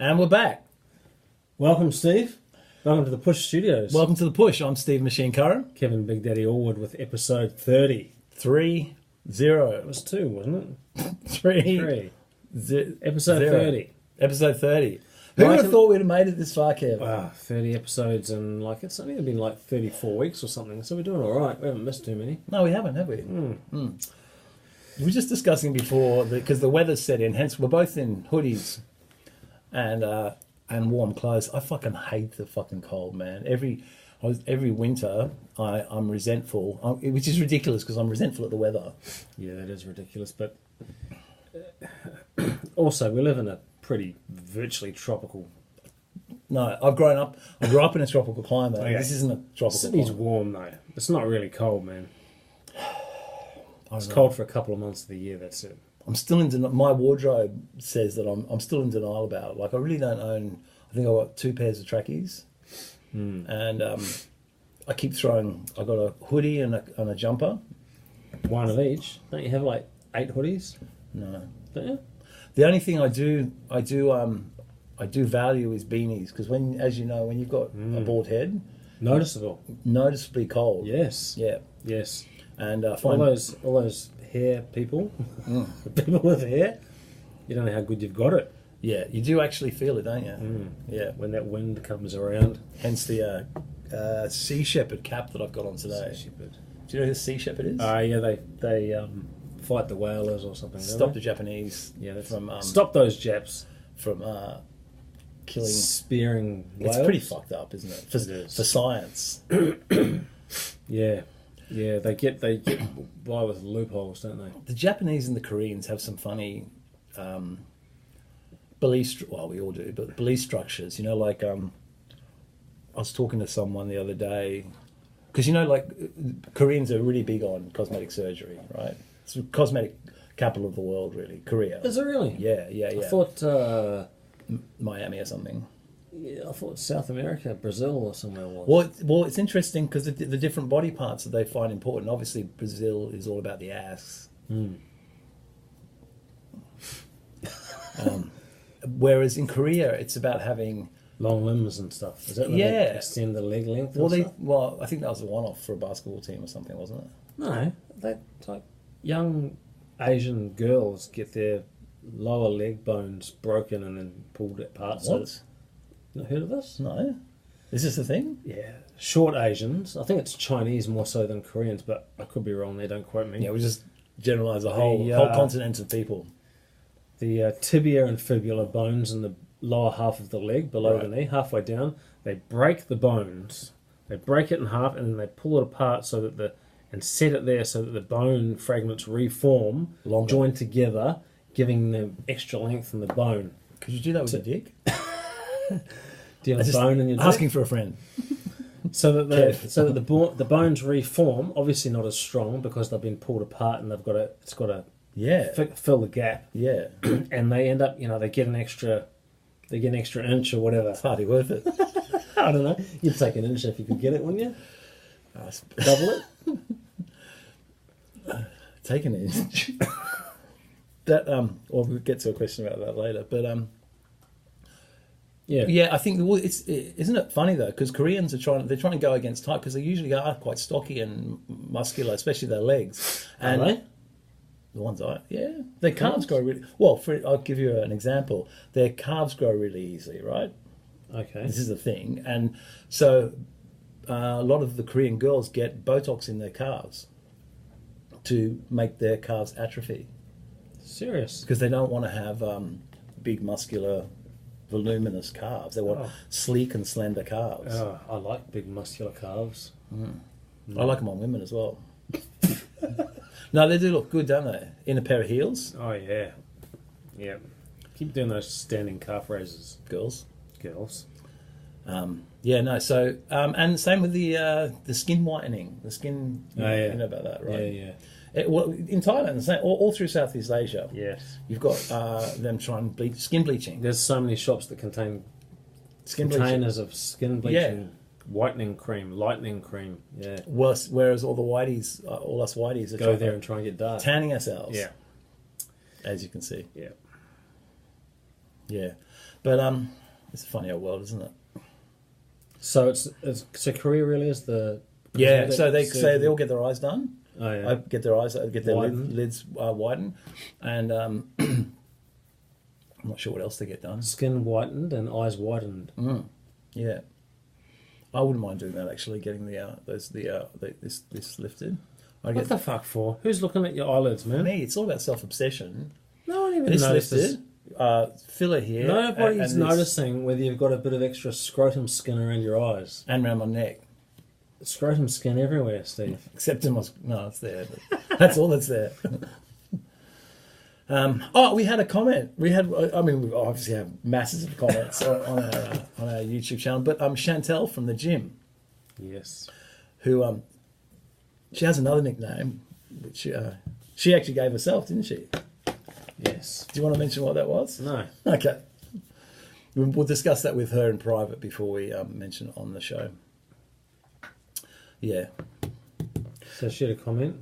And we're back. Welcome, Steve. Welcome to the Push Studios. Welcome to The Push. I'm Steve Machine Curran. Kevin Big Daddy Allwood with episode 30. 3-0. It was 2, wasn't it? 3. Episode 0. 30. Episode 30. Who would have thought we'd have made it this far, Kev? 30 episodes and it's only been like 34 weeks or something, so we're doing all right. We haven't missed too many. No, we haven't, have we? We were just discussing before, because the weather's set in, hence we're both in hoodies and warm clothes. I fucking hate the fucking cold, man. Every winter, I'm resentful, which is ridiculous because I'm resentful at the weather. Yeah, that is ridiculous, but also we live in a pretty virtually tropical. No, I grew up in a tropical climate. Okay. This isn't a tropical Sydney's climate. warm though. It's not really cold, man. It's know. cold for a couple of months of the year, that's it. I'm still in denial. My wardrobe says that I'm still in denial about it. Like, I really don't own. I think I've got 2 pairs of trackies, and I keep throwing. I got a hoodie and a jumper. One of each. Don't you have like 8 hoodies? No, Don't you? the only thing I do value is beanies, because as you know, when you've got a bald head, Noticeable. noticeably cold. Yes. Yeah, Yes. and All find those hair people, the people with hair, you don't know how good you've got it yeah, you do actually feel it, don't you? Yeah. when that wind comes around. Hence the sea shepherd cap that I've got on today. Sea shepherd. Do you know who the sea shepherd is? Yeah, they fight the whalers or something. Stop don't the they? Japanese. Yeah, that's from stop those Japs from killing. spearing whales. It's pretty fucked up, isn't it? It is. For science. Yeah, they get by with loopholes, don't they? The Japanese and the Koreans have some funny belief. Well, we all do, but belief structures. You know, like I was talking to someone the other day, because Koreans are really big on cosmetic surgery, right? It's the cosmetic capital of the world, really. Korea. Is it really? Yeah. I thought. Miami or something. Yeah, I thought South America, Brazil, or somewhere was. Well, it's interesting because the different body parts that they find important. Obviously, Brazil is all about the ass. Whereas in Korea, it's about having Long limbs and stuff. Is that when Yeah. they extend the leg length? well, and stuff? I think that was a one-off for a basketball team or something, wasn't it? No, they like young Asian girls get their lower leg bones broken and then pulled apart. So What? not heard of this? No, is this the thing? Yeah, short Asians. I think it's Chinese more so than Koreans, but I could be wrong there. Don't quote me. Yeah, we just generalize the whole The, continent of people. The tibia and fibula bones in the lower half of the leg, below Right. the knee, halfway down, they break the bones. They break it in half and then they pull it apart and set it there so that the bone fragments reform, Longer. join together, giving them extra length in the bone. Could you do that with your dick? Do you have a Just bone in your dick? asking for a friend. So that the bones reform, obviously not as strong because they've been pulled apart and it's got to Yeah, fill the gap, yeah. and they end up, they get an extra inch or whatever. It's hardly worth it. I don't know. You'd take an inch if you could get it, wouldn't you? Double it. Take an inch. That or we'll get to a question about that later. But yeah, I think isn't it funny though? Because Koreans are trying to go against type because they usually are quite stocky and muscular, especially their legs. And Are they? the ones their calves grow really well. I'll give you an example. Their calves grow really easily, right? Okay. This is the thing, and so a lot of the Korean girls get Botox in their calves to make their calves atrophy Serious. because they don't want to have big, muscular, voluminous calves. They want sleek and slender calves. Oh, I like big muscular calves. I like them on women as well. No, they do look good, don't they? In a pair of heels, Oh yeah. Yeah. Keep doing those standing calf raises, girls. girls. Yeah, no. So, and same with the skin whitening. The skin, you know about that, right? Yeah. Well, in Thailand, the same, all through Southeast Asia, Yes. you've got them trying skin bleaching. There's so many shops that contain Skin bleaching. containers of skin bleaching, whitening cream, lightening cream. Yeah. Whereas all the whiteys, all us whiteys, are Go trying there to and try and get dark. tanning ourselves. Yeah. As you can see. Yeah. Yeah. But it's a funny old world, isn't it? So so Korea really is the Yeah. cosmetic So they surgery? all get their eyes done. Oh yeah. I get their eyes, get their Widen. lids widen, and I'm not sure what else they get done. Skin whitened and eyes widened. Yeah, I wouldn't mind doing that actually. Getting this lifted. I What get the fuck for? Who's looking at your eyelids, man? me. It's all about self-obsession. No one even This notices. lifted, filler here. Nobody's and this- noticing whether you've got a bit of extra scrotum skin around your eyes. and around my neck. Scrotum skin everywhere, Steve. Except in my no, it's there. But that's all that's there. We had a comment. We obviously have masses of comments on our YouTube channel. But Chantel from the gym, Yes. who she has another nickname, which she actually gave herself, didn't she? Yes. Do you want to mention what that was? No. Okay. We'll discuss that with her in private before we mention it on the show. Yeah. So she had a comment.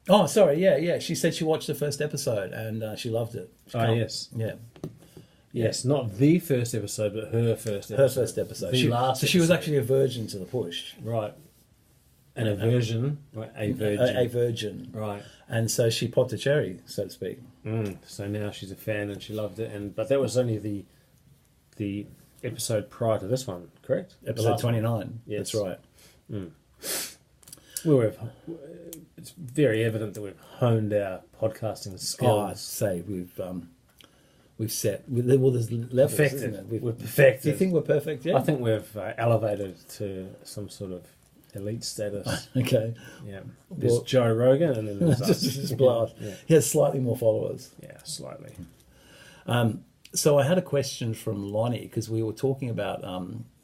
Oh, sorry. Yeah. She said she watched the first episode and she loved it. Yes. Yeah. Yes, not the first episode, but her first episode. Her first episode. The last so she was episode. actually a virgin to the push. Right. And a virgin. Right. A virgin. A virgin. Right. And so she popped a cherry, so to speak. So now she's a fan and she loved it. But that was only the episode prior to this one, correct? The Episode last 29. Yes. That's right. It's very evident that we've honed our podcasting Oh, I'd skills. say we've set. Well, there's levels, Perfected. isn't it? We're perfected. Do you think we're perfect yet? I think we've elevated to some sort of elite status. Okay. Yeah. There's Well- Joe Rogan and then there's us. just blow up. Yeah. He has slightly more followers. Yeah, slightly. So I had a question from Lonnie because we were talking about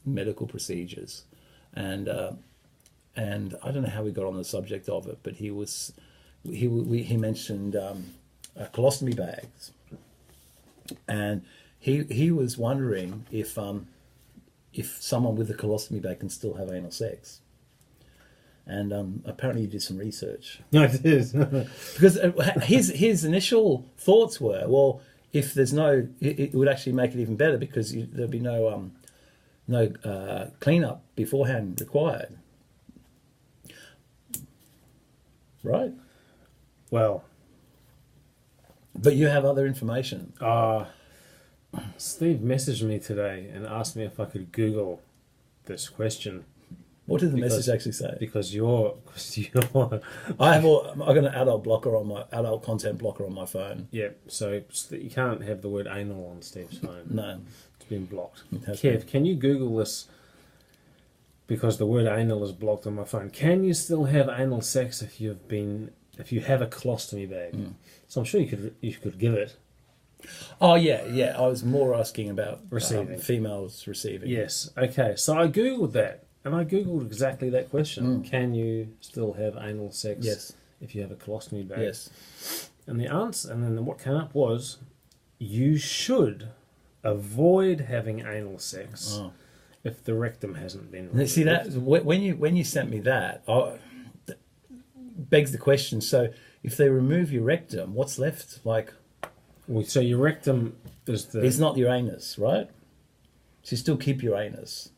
medical procedures, and I don't know how we got on the subject of it, but he mentioned colostomy bags, and he was wondering if someone with a colostomy bag can still have anal sex, and apparently you did some research. No, it is. Because his initial thoughts were, well, if there's it would actually make it even better because there'd be no cleanup beforehand required, right? Well, But you have other information. Steve messaged me today and asked me if I could Google this question What did the Because- message actually say? because you're I've got an adult content blocker on my phone. yeah. So you can't have the word anal on Steve's phone. No, It's been blocked. it has Kev, can you Google this? Because the word anal is blocked on my phone. Can you still have anal sex if you have a colostomy bag? So I'm sure you could give it. Oh yeah. I was more asking about Receiving. females receiving. Yes. Okay. So I googled that, and I googled exactly that question. Can you still have anal sex? Yes. If you have a colostomy bag. Yes. And the answer, and then what came up was, you should avoid having anal sex Oh. if the rectum hasn't been And removed. see that when you sent me that, that begs the question. So if they remove your rectum, what's left? Like, Well, so your rectum is the it's not your anus, right? So you still keep your anus.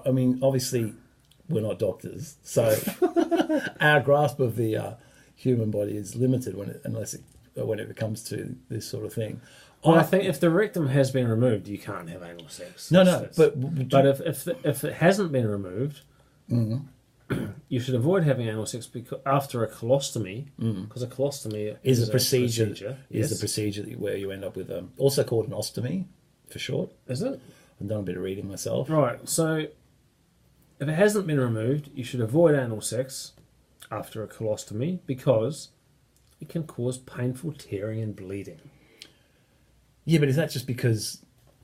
I mean, obviously, we're not doctors, so our grasp of the human body is limited when it comes to this sort of thing. Well, I think if the rectum has been removed, you can't have anal sex. No, That's- but if it hasn't been removed, you should avoid having anal sex after a colostomy, because a colostomy is a procedure. Yes. Is a procedure where you end up with also called an ostomy for short. Is it? I've done a bit of reading myself. Right. So if it hasn't been removed, you should avoid anal sex after a colostomy because it can cause painful tearing and bleeding. Yeah, but is that just because?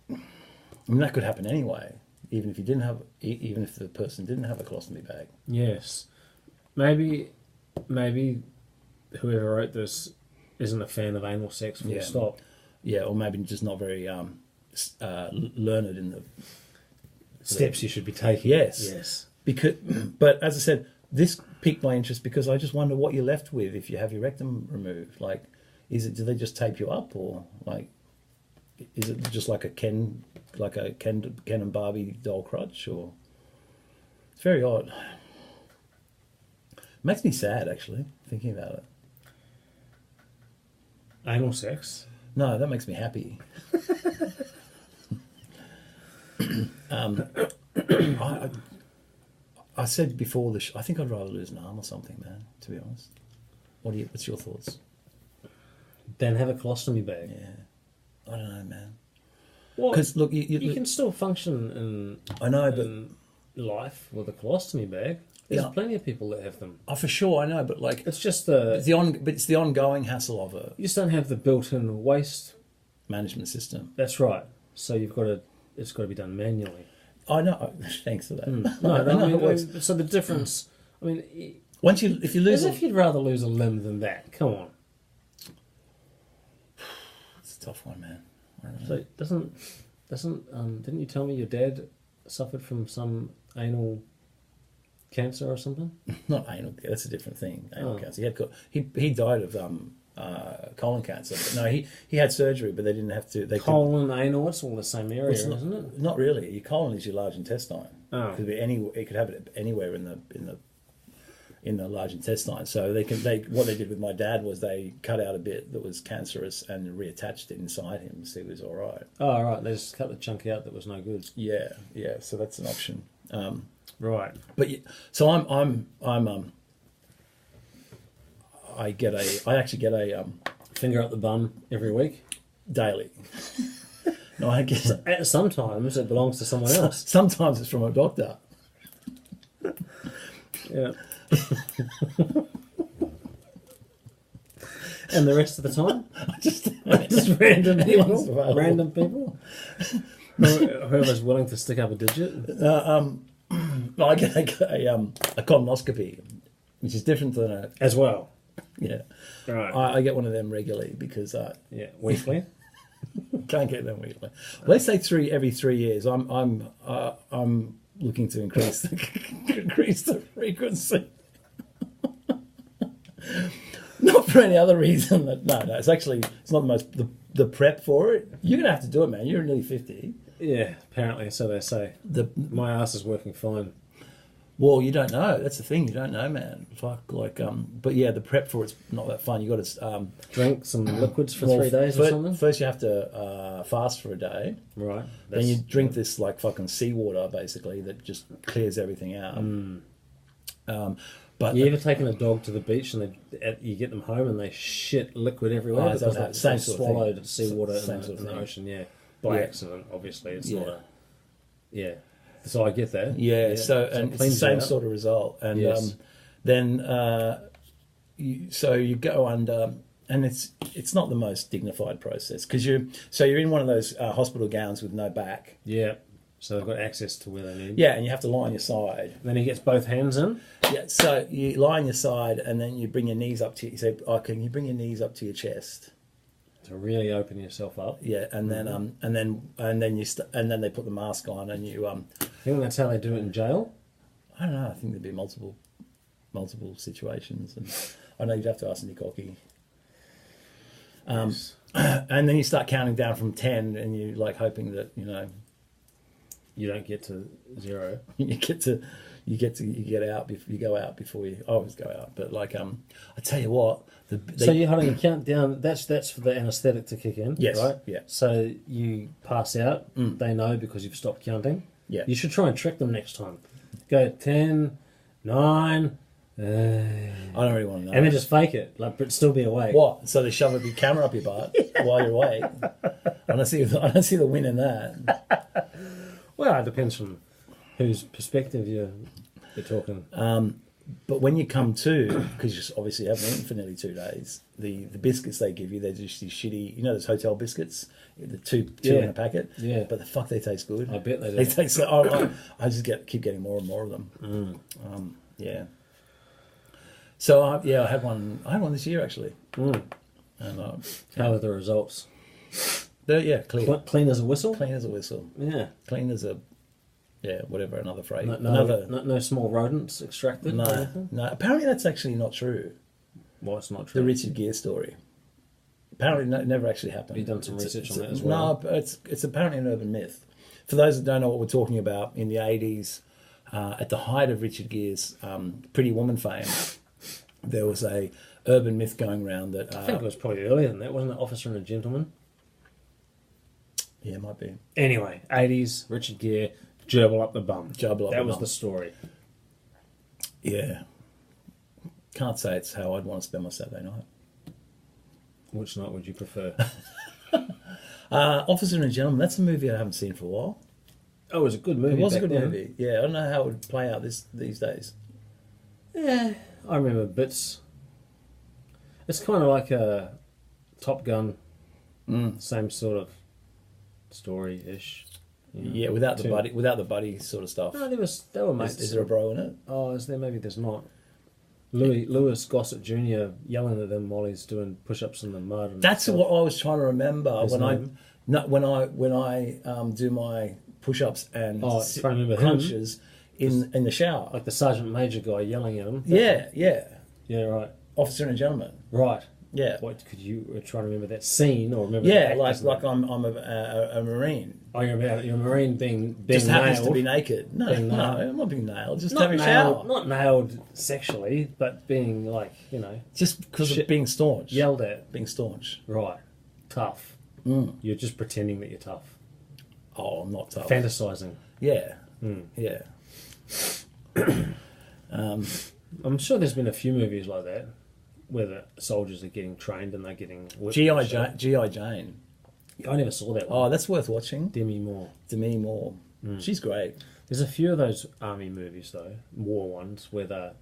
I mean, that could happen anyway, even if the person didn't have a colostomy bag. Yes. Maybe whoever wrote this isn't a fan of anal sex. Full Yeah. stop. Yeah, or maybe just not very learned in the Steps you should be taking. Yes. Yes. But as I said, this piqued my interest because I just wonder what you're left with if you have your rectum removed. Like, do they just tape you up or like? is it just like a Ken and Barbie doll crutch, or it's very odd. Makes me sad actually thinking about it. Anal sex? No, that makes me happy. I said before I think I'd rather lose an arm or something, man. To be honest, what's your thoughts? Then have a colostomy bag. Yeah, I don't know, man. Well, Because look, you can still function in. I know, but in life with a colostomy bag. There's plenty of people that have them. oh, for sure, I know, but like It's just it's the ongoing hassle of a you just don't have the built-in waste. management system. That's right. So it's got to be done manually. I know. Thanks for that. No, I know I it works. mean, so the difference. I mean, If you lose, as if you'd rather lose a limb than that. Come on. it's a tough one, man. I don't know. So didn't you tell me your dad suffered from some anal cancer or something? Not anal. That's a different thing. Anal Oh. cancer. He died of colon cancer. But no, he had surgery, but they didn't have to. They Colon, anal, it's all the same area, Well, isn't it? Not really. Your colon is your large intestine. Oh. It could be it could have it anywhere in the large intestine. So what they did with my dad was they cut out a bit that was cancerous and reattached it inside him, so he was all right. Oh, right. They just cut the chunk out that was no good. Yeah. So that's an option. Right. But so I actually get a Finger up the bum every week. daily. No, I get Sometimes it belongs to someone else. sometimes it's from a doctor. Yeah. And the rest of the time, Just random Anyone's people. available. Random people. Whoever's willing to stick up a digit. I get a colonoscopy, which is different than a As well. yeah. Right. I get one of them regularly because I Yeah. Weekly. can't get them weekly. Let's say every 3 years. I'm looking to increase the frequency. Not for any other reason. No. It's not the prep for it. You're gonna have to do it, man. You're nearly 50. Yeah. Apparently, so they say. My ass is working fine. Well, you don't know. That's the thing. You don't know, man. But yeah, the prep for it's not that fun. You got to Drink some liquids for 3 days or something. First, you have to fast for a day. Right. Then you drink this like fucking seawater, basically, that just clears everything out. But You ever taken a dog to the beach and you get them home and they shit liquid everywhere Oh, because that they same sort of swallowed thing. seawater Same sort of in the thing. ocean? Yeah, by Yeah. accident. Obviously, it's Yeah. not a. Yeah, so I get that. yeah, so it and it's the cleans same you out. sort of result. And Yes. then you go under, and it's not the most dignified process because you're in one of those hospital gowns with no back. Yeah, so they've got access to where they need. Yeah, and you have to lie on your side. Then he gets both hands in. Yeah, so you lie on your side, and then you bring your knees up to you say, "Oh, can you bring your knees up to your chest?" To really open yourself up. Yeah, and then and then they put the mask on, and you I think that's how they do it in jail. I don't know. I think there'd be multiple situations, and I know you'd have to ask Nick Hockey. Yes. And then you start counting down from 10, and you like hoping that You don't get to 0. you get out. You go out before you. I always go out, but I tell you what. So you hold on, you count down. That's for the anaesthetic to kick in. Yes, Right. yeah. So you pass out. They know because you've stopped counting. Yeah. You should try and trick them next time. Go 10, 9, I don't really want to know. and then just fake it, but still be awake. What? So they shove a camera up your butt while you're awake. I don't see the win in that. Well, it depends on whose perspective you're talking. But when you come to, because you obviously haven't eaten for nearly 2 days, the biscuits they give you, they're just these shitty, those hotel biscuits, the two in a packet. Yeah. But the fuck, they taste good. I bet they do. They taste. I just keep getting more and more of them. Yeah. So I had one. I had one this year actually. And How are the results? they're clean. Clean as a whistle. Clean as a whistle. Yeah. Clean as a whatever, another phrase. No small rodents extracted. or No, anything? no. Apparently that's actually not true. Well, it's not The true. Richard Gere story. Apparently, never actually happened. Have you done some research on that as No, well? but it's apparently an urban myth. For those that don't know what we're talking about, in the 80s, at the height of Richard Gere's Pretty Woman fame, there was a urban myth going around that... I think it was probably earlier than that, wasn't it? Officer and a Gentleman. Yeah, it might be. Anyway, 80s, Richard Gere, gerbil up the bum. That was bum. the story. Yeah. Can't say it's how I'd want to spend my Saturday night. Which night would you prefer? Officer and a Gentleman, that's a movie I haven't seen for a while. Oh, it was a good movie. It was a back good then. movie. Yeah, I don't know how it would play out these days. Yeah, I remember bits. It's kind of like a Top Gun, same sort of story-ish. You know, Yeah, without the buddy sort of stuff. No, they were mates. Is there a bro in it? Oh, is there? Maybe there's not. Lewis Gossett Jr. yelling at them while he's doing push-ups in the mud. And That's stuff. what I was trying to remember His name? when I do my push-ups and trying to remember him. crunches in the shower. Like the Sergeant Major guy yelling at him. Yeah. Yeah, right. Officer and a Gentleman. Right. Yeah. What could you try to remember that scene or remember? Yeah, the actor's like name? I'm a Marine. Oh, you're a Marine being Just happens nailed. to be naked. No, Being nailed. I'm not being nailed. Just Not having a nailed, shower. not nailed sexually, but being like, Just because Shit. of being staunch. yelled at. Being staunch. Right. Tough. Mm. You're just pretending that you're tough. Oh, I'm not tough. Fantasizing. Yeah. Mm. Yeah. I'm sure there's been a few movies like that where the soldiers are getting trained and they're getting whipped. G.I. Jane. I never saw that one. Oh, that's worth watching. Demi Moore. Demi Moore. She's great. There's a few of those army movies though, war ones, where they're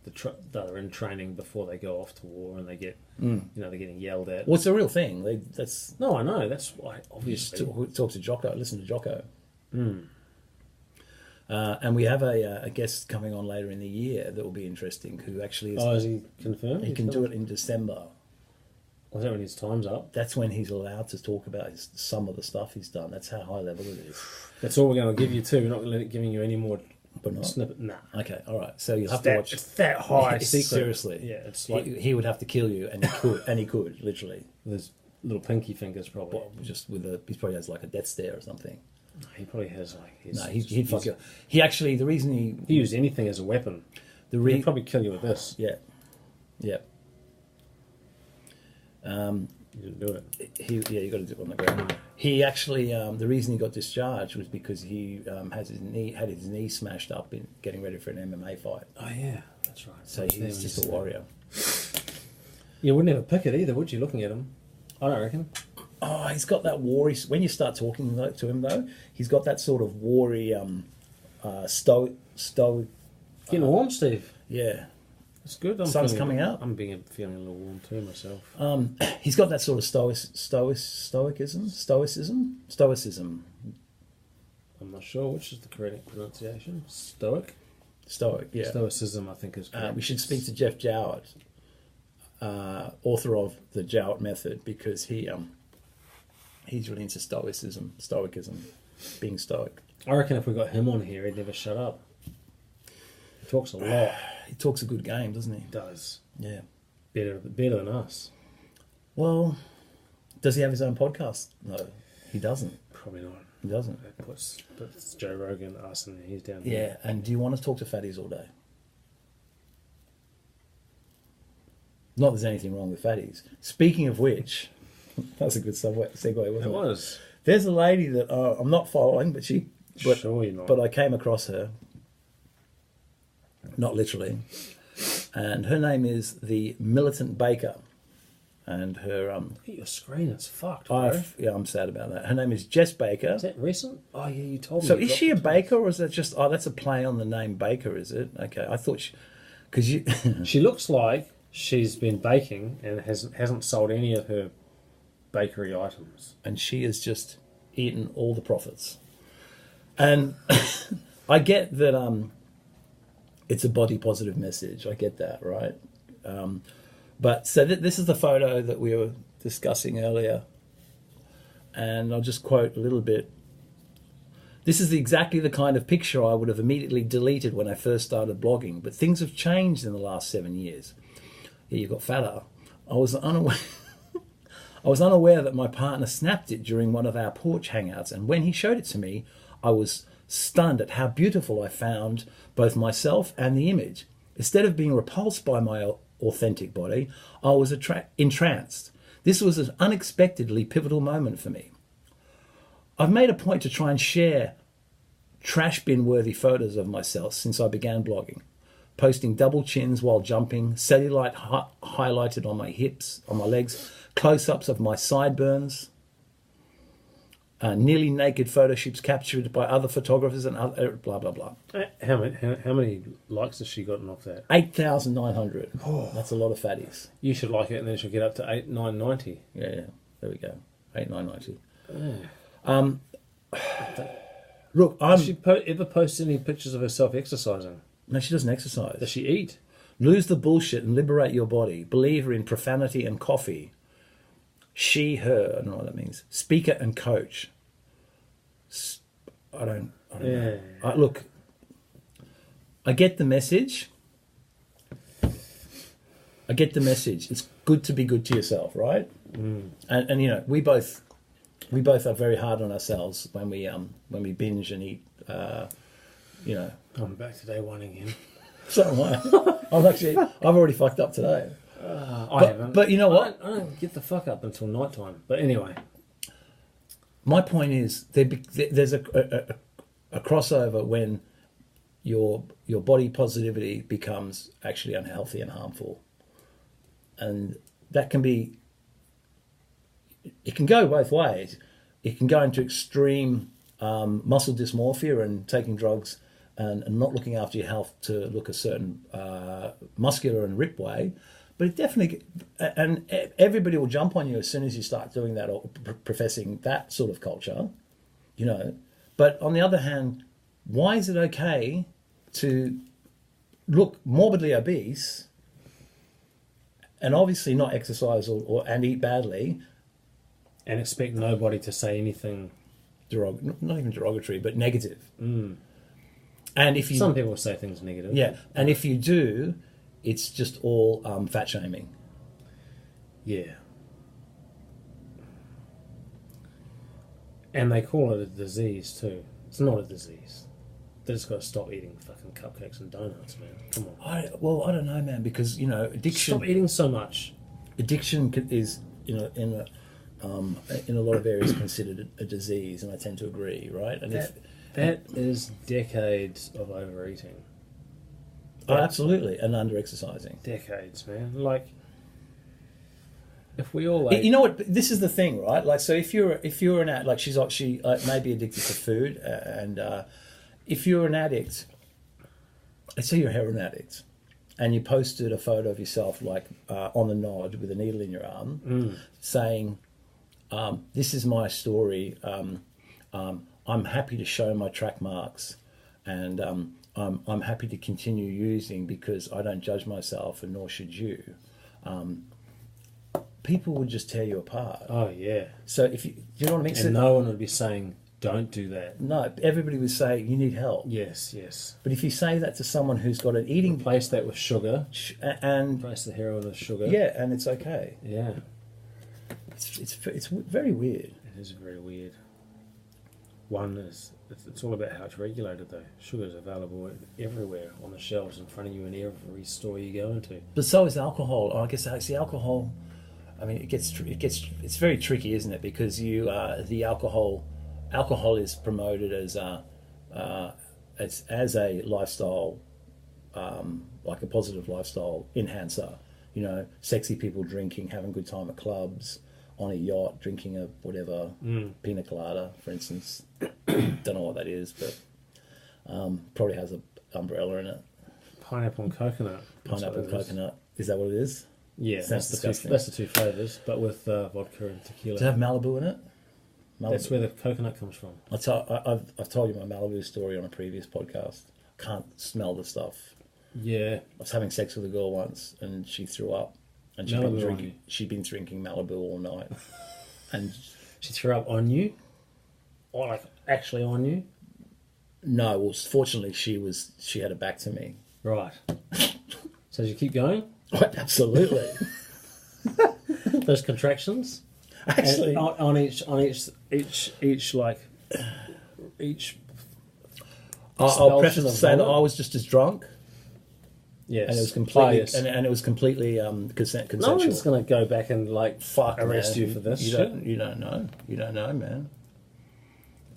in training before they go off to war and they get, they're getting yelled at. Well, it's a real thing. That's No, I know. That's why, you just obviously. talk to Jocko. Listen to Jocko. And we have a guest coming on later in the year that will be interesting. Who actually is? Oh, is he confirmed? He can do it in December. Was that when his time's up? That's when he's allowed to talk about some of the stuff he's done. That's how high level it is. That's all we're going to give you too. We're not giving you any more But not. snippet. Nah. Okay, all right. So you'll have to watch. It's that high secret. Seriously. Yeah, it's like He would have to kill you, and he could literally. with his little pinky fingers probably. Well, just with he probably has like a death stare or something. He probably has like his. No, he'd fuck you. He actually, the reason He used anything as a weapon. He'd probably kill you with this. Yeah. You didn't do it. You got to do it on the ground. He actually, the reason he got discharged was because he had his knee smashed up in getting ready for an MMA fight. Oh yeah, that's right. So he's just a warrior. You wouldn't have a pick it either, would you? Looking at him, I don't reckon. Oh, he's got that warry. When you start talking to him though, he's got that sort of warry, stoic. Getting warm, Steve. Yeah. It's good. Sun's coming out. I'm feeling a little warm too myself. He's got that sort of stoicism. I'm not sure which is the correct pronunciation. Stoic. Yeah. Stoicism, I think, is correct. We should speak to Jeff Jowett, author of the Jowett Method, because he's really into stoicism, being stoic. I reckon if we got him on here, he'd never shut up. He talks a lot. He talks a good game, doesn't he? He does. Yeah. Better than us. Well, does he have his own podcast? No, he doesn't. Probably not. He doesn't. It puts Joe Rogan, us, and he's down Yeah, here. and do you want to talk to fatties all day? Not that there's anything wrong with fatties. Speaking of which, that was a good segue, wasn't it? It was. There's a lady that I'm not following, but Sure you're not. But I came across her, not literally, and her name is the Militant Baker, and her Look at your screen, it's fucked, bro. I'm sad about that. Her name is Jess Baker. Is that recent? Oh yeah, you told me. So you is dropped she a it. baker, or is that just that's a play on the name Baker? Is it? Okay, I thought because you She looks like she's been baking and hasn't sold any of her bakery items. and she has just eaten all the profits. And I get that it's a body positive message. I get that, right? But so this is the photo that we were discussing earlier. And I'll just quote a little bit. This is exactly the kind of picture I would have immediately deleted when I first started blogging. But things have changed in the last 7 years. Yeah, you got fatter. I was unaware. I was unaware that my partner snapped it during one of our porch hangouts, and when he showed it to me, I was stunned at how beautiful I found both myself and the image. Instead of being repulsed by my authentic body, I was entranced. This was an unexpectedly pivotal moment for me. I've made a point to try and share trash bin worthy photos of myself since I began blogging, posting double chins while jumping, cellulite highlighted on my hips, on my legs, close-ups of my sideburns, nearly naked photo shoots captured by other photographers and other blah blah blah. How many likes has she gotten off that? 8,900. Oh, that's a lot of fatties. You should like it, and then she'll get up to 8,990. Yeah, there we go. 8,990. Oh. Look, Does she ever post any pictures of herself exercising? No, she doesn't exercise. Does she eat? Lose the bullshit and liberate your body. Believer in profanity and coffee. She, her, I don't know what that means. Speaker and coach. I don't know. Look, I get the message. It's good to be good to yourself, right? Mm. And you know, we both are very hard on ourselves when we binge and eat. You know, I'm back to day one again. So am I. I've already fucked up today. I haven't. But you know what? I don't get the fuck up until night time. But anyway. My point is, there's a crossover when your body positivity becomes actually unhealthy and harmful. And that can be... It can go both ways. It can go into extreme muscle dysmorphia and taking drugs and not looking after your health to look a certain muscular and rip way. But it definitely, and everybody will jump on you as soon as you start doing that or professing that sort of culture, you know. But on the other hand, why is it okay to look morbidly obese and obviously not exercise and eat badly, and expect nobody to say anything not even derogatory, but negative? Mm. And if you, some people say things negative. Yeah, and if you do, it's just all fat shaming. Yeah. And they call it a disease too. It's not a disease. They just got to stop eating fucking cupcakes and donuts, man. Come on. I don't know, man, because, you know, addiction... Stop eating so much. Addiction is, you know, in a lot of areas considered a disease, and I tend to agree, right? And that is decades of overeating. Oh, absolutely, and under-exercising. Decades, man. Like, if we all ate... You know what? This is the thing, right? Like, so if you're an addict, like she may be addicted to food, and if you're an addict, let's say you're a heroin addict, and you posted a photo of yourself, like on the nod with a needle in your arm, saying, "This is my story. I'm happy to show my track marks, and I'm happy to continue using because I don't judge myself, and nor should you." People would just tear you apart. Oh yeah. So if you know what I mean? And no one would be saying, "Don't do that." No, everybody would say you need help. Yes, yes. But if you say that to someone who's got an eating... Replace that with sugar. And... Replace the heroin with sugar. Yeah, and it's okay. Yeah. It's very weird. It is very weird. It's all about how it's regulated though. Sugar is available everywhere on the shelves in front of you in every store you go into. But so is alcohol. I guess the alcohol... I mean, it's very tricky, isn't it? Because the alcohol is promoted as a lifestyle, like a positive lifestyle enhancer. You know, sexy people drinking, having a good time at clubs, on a yacht, drinking a whatever pina colada, for instance. Don't know what that is, but probably has an umbrella in it. Pineapple and coconut. Pineapple and coconut. Is that what it is? Yeah, that's the two flavours, but with vodka and tequila. Does it have Malibu in it? Malibu. That's where the coconut comes from. I've told you my Malibu story on a previous podcast. I can't smell the stuff. Yeah. I was having sex with a girl once, and she threw up, and she'd been drinking Malibu all night, and she threw up on you, or like actually on you? No, well, fortunately she had her back to me. Right. So did you keep going? Absolutely. Those contractions? Actually, on each like each. I'll preface to of say that vomit? I was just as drunk, Yes, and it was completely yes. and it was completely consensual. No one's going to go back and like Fuck, arrest man. you for this. You shit. don't know, man.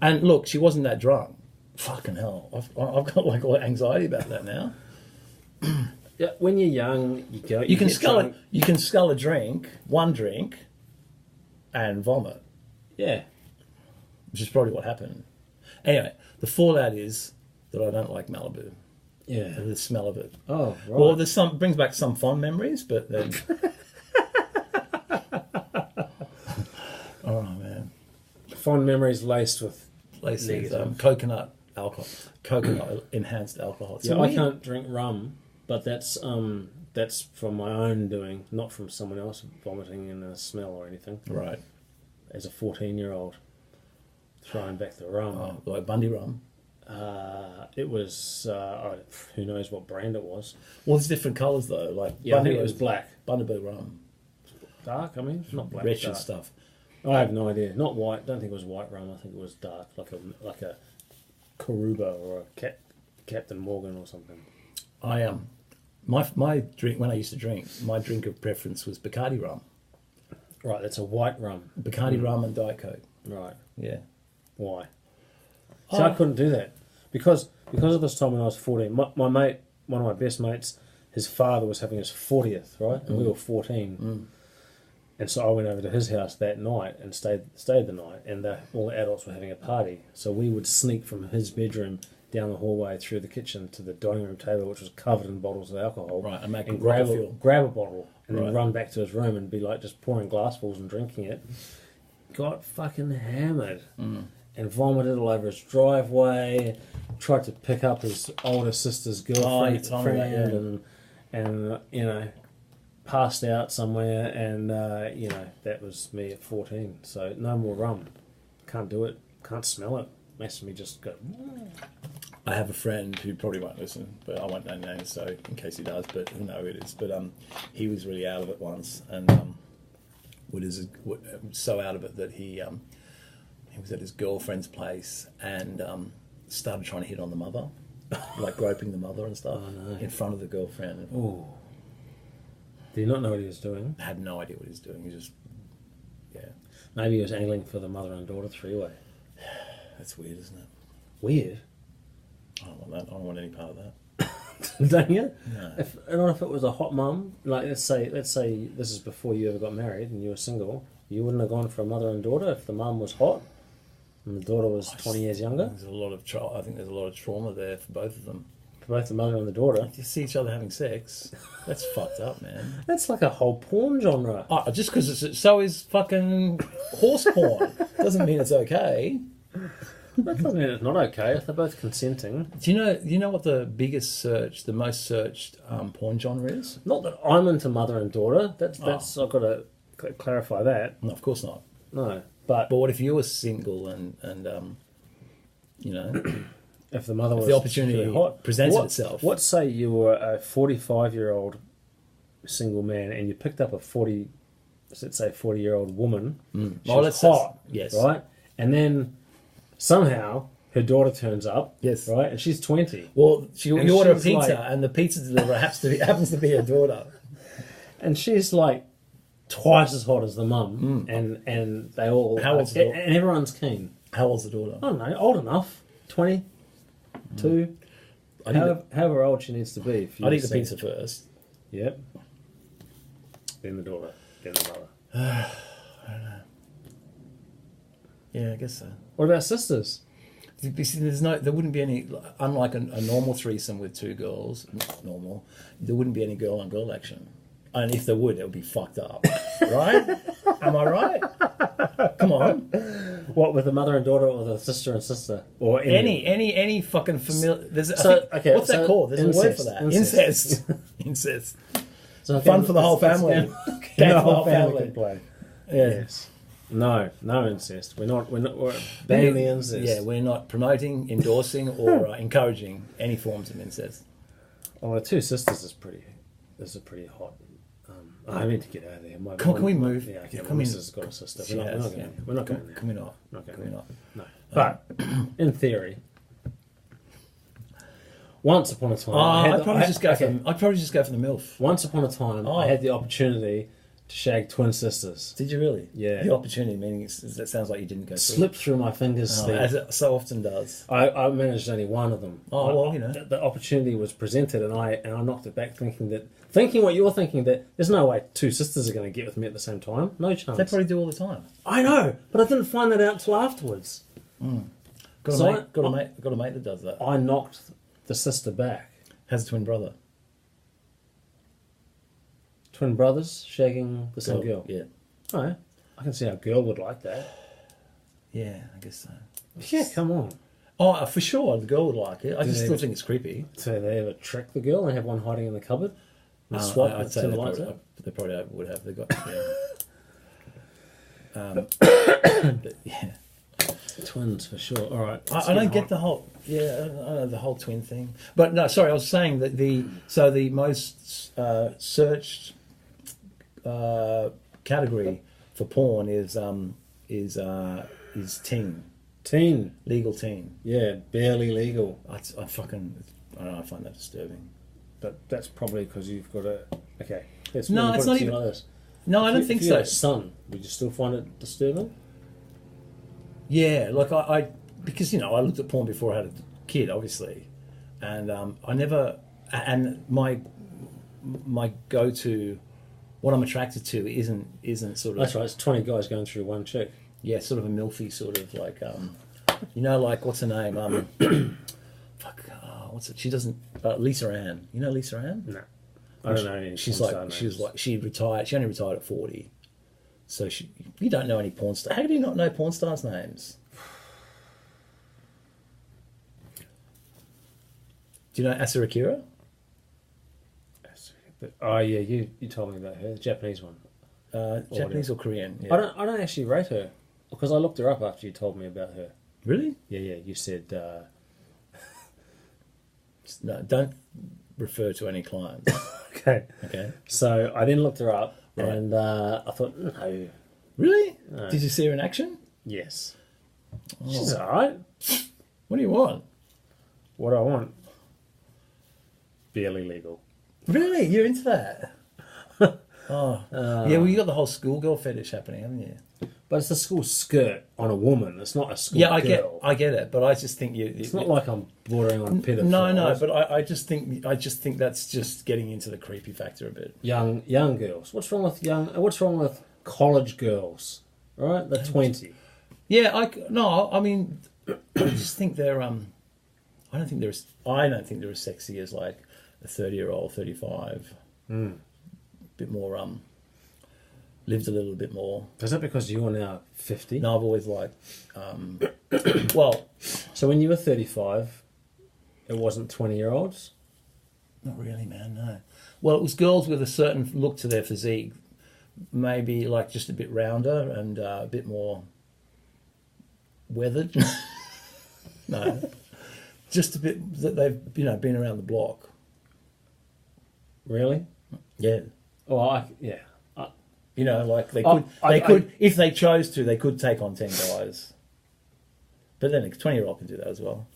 And look, she wasn't that drunk. Fucking hell, I've got like all anxiety about that now. Yeah, when you're young, you go. You can get scull drunk. it. You can scull a drink, one drink, and vomit, Yeah, which is probably what happened. Anyway, the fallout is that I don't like Malibu. yeah. The smell of it. Oh, right. Well, there's some brings back some fond memories, but then. Oh man, Fond memories laced with. laced with Negative. coconut alcohol, coconut enhanced alcohol. It's Yeah, weird. I can't drink rum, but that's from my own doing, not from someone else vomiting in a smell or anything. Right. As a 14-year-old, throwing back the rum. Oh, like Bundy rum. It was who knows what brand it was. Well, there's different colours though. Like Yeah, I think it was black. Bundaberg rum, Dark, I mean, not black. wretched dark. stuff. I have no idea. Not white. Don't think it was white rum. I think it was dark, like a Karuba or a Captain Morgan or something. I my drink when I used to drink, my drink of preference was Bacardi rum. Right, that's a white rum. Bacardi rum and Diet Coke. Right. Yeah. Why? So I couldn't do that because of this time when I was 14. My mate, one of my best mates, his father was having his 40th, right, and we were 14. And so I went over to his house that night and stayed the night, and all the adults were having a party. So we would sneak from his bedroom down the hallway through the kitchen to the dining room table, which was covered in bottles of alcohol. Right, and make and rocket fuel. grab a bottle and then Right. run back to his room and be like just pouring glassfuls and drinking it. Got fucking hammered and vomited all over his driveway. Tried to pick up his older sister's girlfriend, you told me that, yeah. and you know, passed out somewhere, and you know, that was me at 14. So no more rum. Can't do it. Can't smell it. Makes me just go. I have a friend who probably won't listen, but I won't name names, so in case he does, but he'll know who it is. But he was really out of it once, and so out of it that he was at his girlfriend's place and started trying to hit on the mother, like groping the mother and stuff in front of the girlfriend. Oh. Did he not know what he was doing? I had no idea what he was doing. He just, yeah, Maybe he was angling for the mother and daughter three-way. that's weird, isn't it? Weird. I don't want that. I don't want any part of that. Don't you? No. If it was a hot mum, like let's say this is before you ever got married and you were single, you wouldn't have gone for a mother and daughter if the mum was hot and the daughter was 20 years younger. There's a lot of I think there's a lot of trauma there for both of them. For both the mother and the daughter. If you see each other having sex, that's fucked up, man. That's like a whole porn genre. Oh, just because so is fucking horse porn. Doesn't mean it's okay. That doesn't mean it's not okay if they're both consenting. Do you know what the most searched porn genre is? Not that I'm into mother and daughter. That's I've got to clarify that. No, of course not. No, but But what if you were single and you know, if the mother was the opportunity really hot, presented itself? What say you were a 45-year-old single man and you picked up a 40-year-old woman. She was hot, yes, right? And then somehow her daughter turns up, yes, right? And she's 20. Well, you order a she's pizza, like- and the pizza deliverer happens to be her daughter. And she's like twice as hot as the mum, and they all How old's the daughter? and everyone's keen. How old's the daughter? I don't know, old enough, 22. However old she needs to be. For you I'd to eat the see. pizza first. Yep. Then the daughter. Then the mother. Yeah, I guess so. What about sisters? You see, there wouldn't be any, unlike a normal threesome with two girls, normal, there wouldn't be any girl on girl action. And if there would, it would be fucked up. Right? Am I right? Come on. What, with the mother and daughter or the sister and sister? Or Any fucking familiar. What's that called? There's a word for that. Incest. Incest. So Fun for the whole family. Game Game the for the whole whole family family. can play. Yes. No incest. We're banning the incest. Yeah, we're not promoting, endorsing, or encouraging any forms of incest. Well, the two sisters is a pretty hot I need to get out of there. Can we move? Yeah, okay. Can My we? missus has got a sister. We're not going there. Can we not? Not going Can we there. not? No. But in theory, once upon a time, I'd probably just go for the MILF. Once upon a time, I had the opportunity to shag twin sisters. Did you really? Yeah. The opportunity, meaning that sounds like you didn't go through. Slipped through my fingers. As it so often does. I managed only one of them. Oh, well, you know. The opportunity was presented, and I knocked it back, thinking what you're thinking, that there's no way two sisters are going to get with me at the same time. No chance. They probably do all the time. I know, but I didn't find that out till afterwards. Got a mate that does that. I knocked the sister back. Has a twin brother. Twin brothers shagging the same girl. Yeah. Oh, I can see how a girl would like that. Yeah, I guess so. Yeah, come on. Oh, for sure, the girl would like it. I just still think it's creepy. So they ever trick the girl and have one hiding in the cupboard? I'd say they probably would have. They got but yeah. Twins for sure. All right. I don't get the whole I don't know the whole twin thing. But no, sorry, I was saying that the most searched category for porn is teen. Teen. Legal teen. Yeah, barely legal. I find that disturbing. But that's probably because you've got a... Okay. No, it's not even... Like this. No, I don't think if you so. had a son, would you still find it disturbing? Yeah, like I because, I looked at porn before I had a kid, obviously. And I never... And my go-to... What I'm attracted to isn't sort of... That's right, it's 20 guys going through one chick. Yeah, sort of a milfy sort of like, like, what's her name? What's it? She doesn't... Lisa Ann. You know Lisa Ann? No. I don't know any She retired. She only retired at 40. So you don't know any porn stars. How do you not know porn stars' names? Do you know Asa Akira? Oh yeah, you told me about her, the Japanese one. Japanese or Korean? Yeah. I don't actually rate her because I looked her up after you told me about her. Really? Yeah. You said no. Don't refer to any clients. Okay. So I then looked her up, right. And I thought, no. Really? No. Did you see her in action? Yes. Oh. She's all right. What do you want? What do I want? Barely legal. Really? You're into that? Yeah, well, you got the whole schoolgirl fetish happening, haven't you? But it's a school skirt on a woman. It's not a school girl. I get it, but I just think it's not like I'm bordering on pedophile. No, but I just think that's just getting into the creepy factor a bit. Young girls. What's wrong with college girls? Right, they're 20. Yeah, I mean, I just think they're I don't think they're as sexy as like a 30-year-old, 35. A bit more lived a little bit more. Is that because you are now 50? No, I've always liked well, so when you were 35 it wasn't 20-year-olds? Not really, man, no. Well, it was girls with a certain look to their physique, maybe like just a bit rounder and a bit more weathered. No, just a bit that they've been around the block. Really? Yeah. Oh, like they could if they chose to, they could take on 10 guys. But then a 20-year-old can do that as well.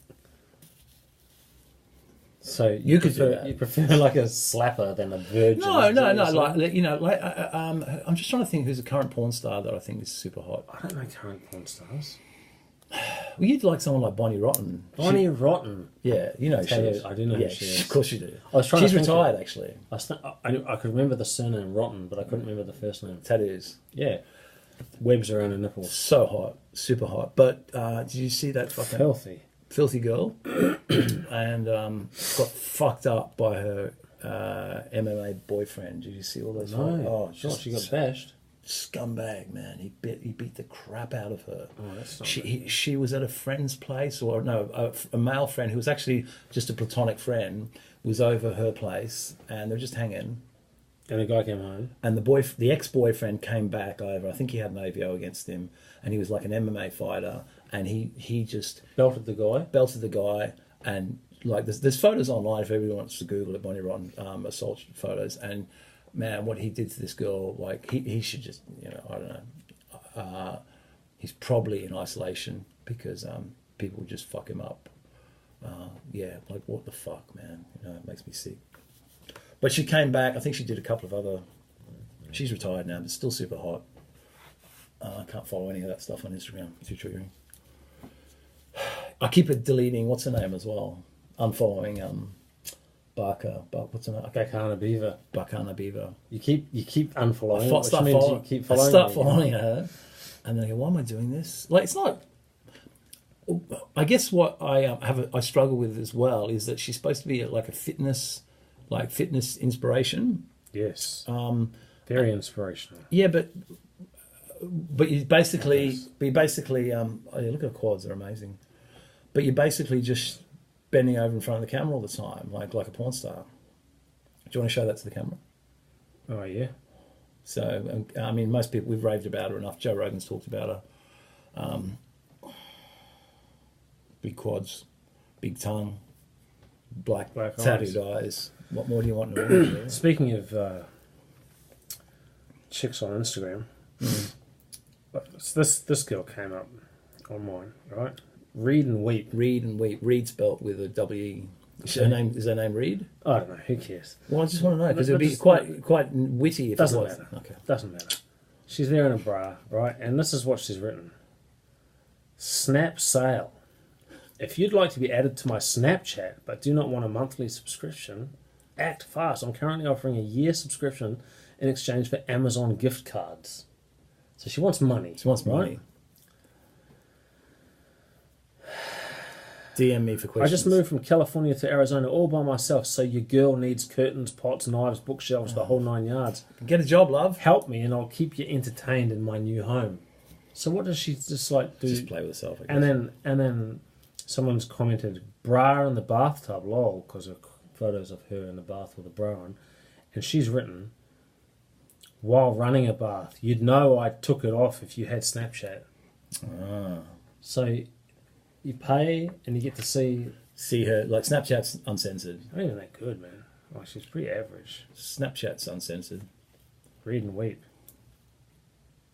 So you prefer like a slapper than a virgin? No. I'm just trying to think who's a current porn star that I think is super hot. I don't know current porn stars. Well, you'd like someone like Bonnie Rotten. Bonnie Rotten. Yeah, you know she is. I do know who she is. Of course you do. She's retired, actually. I could remember the surname Rotten, but I couldn't remember the first name. Tattoos. Yeah. Webs around her nipples. So hot. Super hot. But did you see that fucking... Filthy girl. And got fucked up by her MMA boyfriend. Did you see all those? No. She got bashed. Scumbag, man. He beat the crap out of her. Oh, that's not she was at a friend's place, or no, a male friend who was actually just a platonic friend was over her place, and they were just hanging. And the guy came home. And the ex-boyfriend came back over. I think he had an AVO against him, and he was like an MMA fighter, and he just belted the guy, and like there's photos online if everyone wants to Google it, Bonnie Rotten assault photos, and man, what he did to this girl, like he should just, you know, I don't know. He's probably in isolation because people just fuck him up. Yeah, like what the fuck, man? You know, it makes me sick. But she came back. I think she did a couple of other. She's retired now, but still super hot. I can't follow any of that stuff on Instagram. It's too triggering. I keep it deleting. What's her name as well? Unfollowing Barker. What's her name? Bakana Beaver. Bakana Beaver. You keep unfollowing. I Which means you keep following. I start following her, and then I go, "Why am I doing this?" Like, it's not. I guess what I struggle with as well is that she's supposed to be like a fitness inspiration. Yes. Very inspirational. Yeah, but you basically, oh yeah, look at her quads, they're amazing. But you're basically just bending over in front of the camera all the time, like a porn star. Do you want to show that to the camera? Oh yeah. So I mean, most people, we've raved about her enough. Joe Rogan's talked about her. Big quads, big tongue, black tattooed eyes. What more do you want in a woman? Speaking of chicks on Instagram, this girl came up on mine, right? Read and Weep. Reed spelt with a W. Is her name Reed? I don't know. Who cares? Well, I just want to know because it would be quite witty if doesn't it was. matter. Okay. Doesn't matter. She's there in a bra, right? And this is what she's written: Snap sale. If you'd like to be added to my Snapchat but do not want a monthly subscription, act fast. I'm currently offering a year subscription in exchange for Amazon gift cards. So she wants money. She wants money. DM me for questions. I just moved from California to Arizona all by myself, so your girl needs curtains, pots, knives, bookshelves, the whole 9 yards. Get a job, love. Help me and I'll keep you entertained in my new home. So what does she just like do? Just play with herself, I guess. And then someone's commented, bra in the bathtub, lol, because of photos of her in the bath with a bra on. And she's written, while running a bath, you'd know I took it off if you had Snapchat. So you pay and you get to see her. Like, Snapchat's uncensored. Not even that good, man. Like, she's pretty average. Snapchat's uncensored. Read and Weep.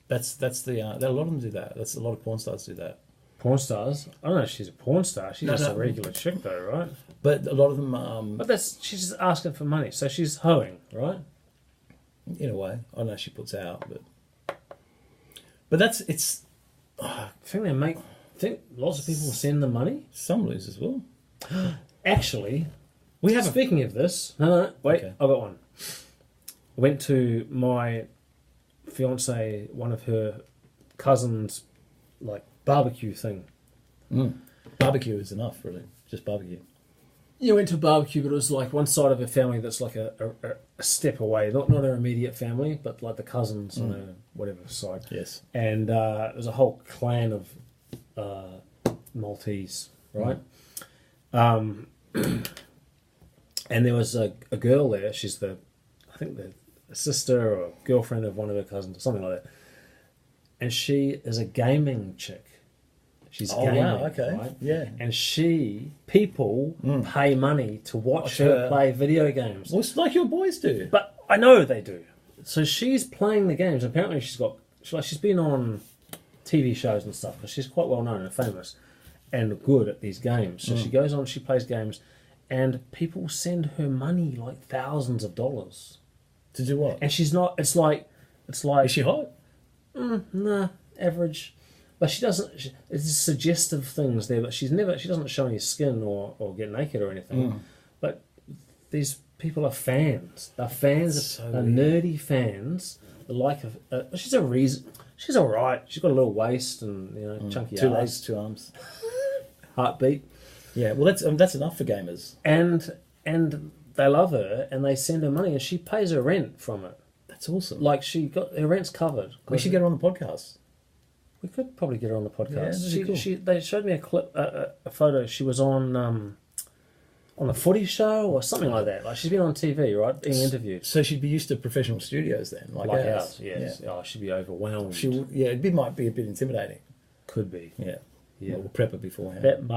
That's the a lot of them do that. That's a lot of porn stars do that. Porn stars? I don't know if she's a porn star. She's just a regular chick, though, right? But a lot of them. But she's just asking for money, so she's hoeing, right? In a way, I don't know if she puts out, but it's. I think lots of people send the money. Some losers will. Actually, we have. Speaking of this, no, wait, okay. I got one. I went to my fiance, one of her cousins, like barbecue thing. Barbecue is enough, really. Just barbecue. You went to a barbecue, but it was like one side of her family that's like a step away, not her immediate family, but like the cousins on her whatever side. Yes. And it was a whole clan of Maltese, right? And there was a girl there. She's I think the sister or girlfriend of one of her cousins or something like that. And she is a gaming chick. She's gaming, wow, okay. Right? Yeah. And people pay money to watch her play video games. Well, it's like your boys do. But I know they do. So she's playing the games. Apparently she's been on TV shows and stuff because she's quite well known and famous and good at these games. So she goes on, she plays games, and people send her money, like thousands of dollars. To do what? And she's not. It's like. Is she hot? Nah, average. But she doesn't. It's suggestive things there, but she doesn't show any skin or get naked or anything. But these people are fans. They're fans. They're nerdy fans. The like of. She's all right. She's got a little waist and chunky Two ass. legs, 2 arms. Heartbeat. Yeah, well, that's enough for gamers. And they love her and they send her money and she pays her rent from it. That's awesome. Like she got her rent's covered. We should get her on the podcast. We could probably get her on the podcast. Yeah, cool. They showed me a clip, a photo. She was on a footy show or something like that. Like she's been on TV, right, being interviewed. So she'd be used to professional studios then, like ours. Yes. Yeah. Oh, she'd be overwhelmed. Might be a bit intimidating. Could be. Yeah. Yeah. We'll prep her beforehand. That